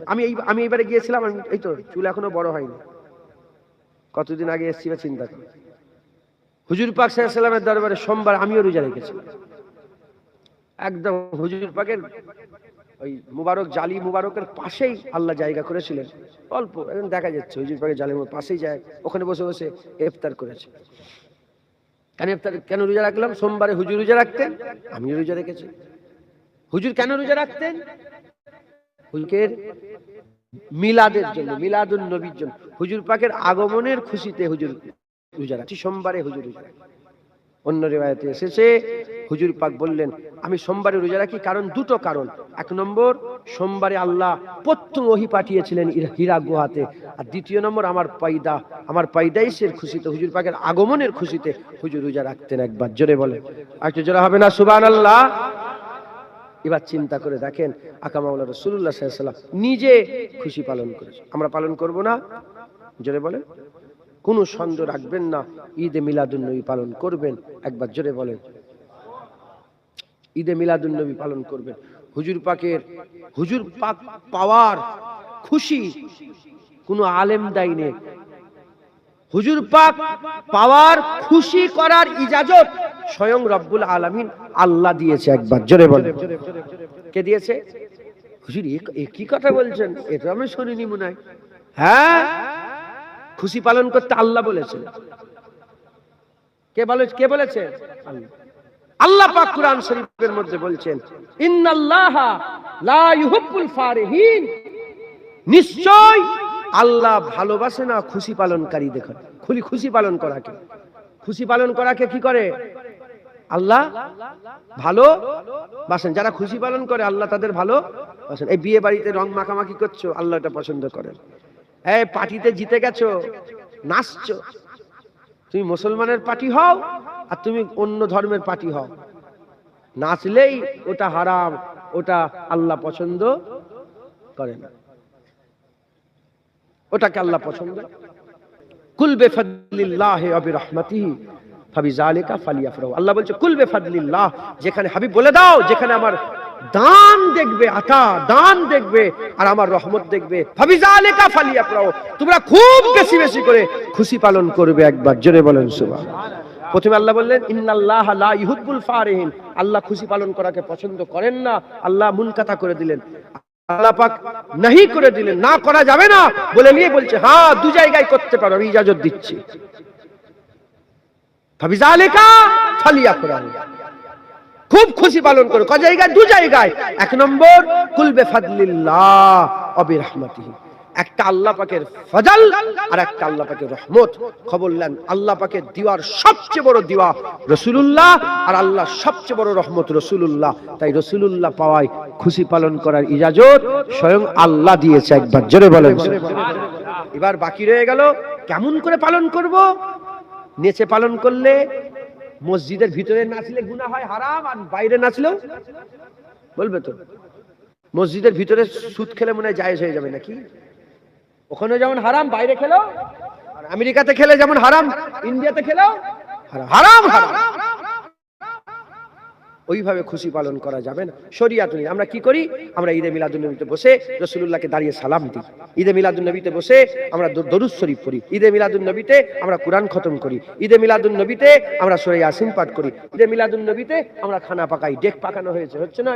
আমি এইবারে গিয়েছিলাম, এই তো চুল এখনো বড় হয়নি, কতদিন আগে এসেছি বা চিন্তা করি। হুজুর পাক সাল্লাল্লাহু আলাইহি সাল্লামের দরবারে সোমবার আমিও রোজা রেখেছিলাম। একদম হুজুর পাকের ওই মুবারক জালি মুবারকের পাশেই আল্লাহ জায়গা করেছিলেন, অল্প এখন দেখা যাচ্ছে হুজুর পাকের জালির পাশেই যায়, ওখানে বসে বসে ইফতার করেছে। কেন রোজা রাখলাম? সোমবারে হুজুর রোজা রাখতেন, আমিও রোজা রেখেছি। হুজুর কেন রোজা রাখতেন? হুজুরের মিলাদের জন্য, মিলাদুন নবীর জন্য, হুজুর পাকের আগমনের খুশিতে হুজুর রোজা রাখছি। সোমবারে হুজুর রোজা রাখেন। অন্য রিওয়ায়াতে এসেছে হুজুর পাক বললেন, আমি সোমবারে রোজা রাখি কারণ দুটো কারণ। এক নম্বর, সোমবারে আল্লাহ প্রথম ওহী পাঠিয়েছিলেন হীরা গুহাতে, আর দ্বিতীয় নম্বর আমার পাইদাইশের খুশিতে, হুজুর পাকের আগমনের খুশিতে হুজুর রোজা রাখতেন। একবার জোরে বলে, একটু জোরে হবে না সুবহানাল্লাহ? এবার চিন্তা করে দেখেন, আকা মাওলা রাসূলুল্লাহ সাল্লাল্লাহু আলাইহি ওয়াসাল্লাম নিজে খুশি পালন করেছে, আমরা পালন করব না? জোরে বলেন, কোনো সন্দেহ রাখবেন না, ঈদে মিলাদুন নবী পালন করবেন। একবার জোরে বলেন, ঈদে মিলাদুন নবী পালন করবেন। হুজুর পাক পাওয়ার খুশি কোনো আলেম দেয় নেই, হুজুর পাক পাওয়ার খুশি করার ইজাজত স্বয়ং রব্বুল আলামিন আল্লাহ দিয়েছে। একবার জোরে বলেন, কে দিয়েছে? হুজুর কি কথা বলছেন, এটা আমি শুনিনি মনে হয়। হ্যাঁ, খুশি পালন করতে আল্লাহ বলেছেন। কে বলেছে? আল্লাহ। আল্লাহ পাক কুরআন শরীফের মধ্যে বলছেন, ইন্নাল্লাহা লা ইউহিব্বুল ফারিহিন, নিশ্চয় আল্লাহ ভালোবাসে না খুশি পালনকারী। দেখুন, খুশি পালন করাকে, খুশি পালন করাকে কি করে? আল্লাহ ভালোবাসেন। যারা খুশি পালন করে আল্লাহ তাদের ভালোবাসেন। এই বিয়ে বাড়িতে রং মাখামাখি করছো, আল্লাহ এটা পছন্দ করেন। এই পার্টিতে জিতে গেছো, নাচছো, তুমি মুসলমানের পার্টি হও আর তুমি অন্য ধর্মের পার্টি হও, নাচলেই ওটা হারাম, ওটা আল্লাহ পছন্দ করে না, ওটাকে আল্লাহ পছন্দ। কুল বিফাদলিল্লাহি ওয়া বিরহমাতিহি ফাবিযালিকা ফালিয়াফরাহু। আল্লাহ বলছে কুল বিফাদলিল্লাহ, যেখানে হাবিব বলে দাও, যেখানে আমার দান দেখবে, দান দেখবে আর আমার রহমত দেখবে, ফাবিযালিকা ফালিয়াফরাহু, তোমরা খুব বেশি বেশি করে খুশি পালন করবে। একবার জোরে বলেন সুবহানাল্লাহ। প্রথমে আল্লাহ বললেন ইন্নাল্লাহা লা ইউহিব্বুল ফারিহিন, আল্লাহ খুশি পালন করাকে পছন্দ করেন না। আল্লাহ মুনকাতা করে দিলেন, আল্লাহ পাক নাহি করে দিলেন, না করা যাবে না বলে নিয়ে বলছে হ্যাঁ দু জায়গায় করতে পারো, আমি ইজাজত দিচ্ছি। ফাবিযালিকা ফালিয়াফরাহু, খুব খুশি পালন করো। ক জায়গায়? দু জায়গায়। এক নম্বর কুল বিফাদলিল্লাহ ওয়া বিরহমাতিহি, একটা আল্লাহ পাকের ফজল আর একটা আল্লাহ পাকের রহমত। খবর নেন, আল্লাহ পাকের দিওয়ার সবচেয়ে বড় দিওয়া রাসূলুল্লাহ, আর আল্লাহ সবচেয়ে বড় রহমত রাসূলুল্লাহ। তাই রাসূলুল্লাহ পাওয়ায় খুশি পালন করার ইজাজত স্বয়ং আল্লাহ দিয়েছে। একবার জোরে বলেন সুবহানাল্লাহ। এবার বাকি রয়ে গেল কেমন করে পালন করব। নেচে পালন করলে, মসজিদের ভিতরে নাচলে গুনাহ হয় হারাম, আর বাইরে নাচলেও বলবে তো মসজিদের ভিতরে সুদ খেলে মনে হয় জায়েজ হয়ে যাবে নাকি? ওখানে যেমন হারাম, বাইরে খেলেও, আর আমেরিকাতে খেলে যেমন হারাম, ইন্ডিয়াতে খেলেও হারাম হারাম। ওইভাবে খুশি পালন করা যাবে না, শরিয়াত নেই। আমরা কি করি? আমরা ঈদে মিলাদুন নবীতে বসে রাসূলুল্লাহকে দাঁড়িয়ে সালাম দিই। ঈদে মিলাদুন নবীতে বসে আমরা দরুদ শরীফ পড়ি। ঈদে মিলাদুন নবীতে আমরা কুরআন খতম করি। ঈদে মিলাদুন নবীতে আমরা সূরা ইয়াসিন পাঠ করি। ঈদে মিলাদুন নবীতে আমরা খানা পাকাই, ডেক পাকানো হয়েছে, হচ্ছে না?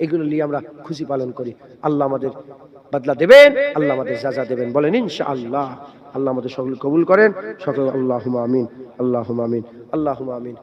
এগুলো নিয়ে আমরা খুশি পালন করি। আল্লাহ আমাদের বদলা দেবেন, আল্লাহ আমাদের সাজা দেবেন, বলেন ইনশাআল্লাহ। আল্লাহ আমাদের সকল কবুল করেন, সকল আল্লাহুম্মা আমিন, আল্লাহুম্মা আমিন, আল্লাহুম্মা আমিন।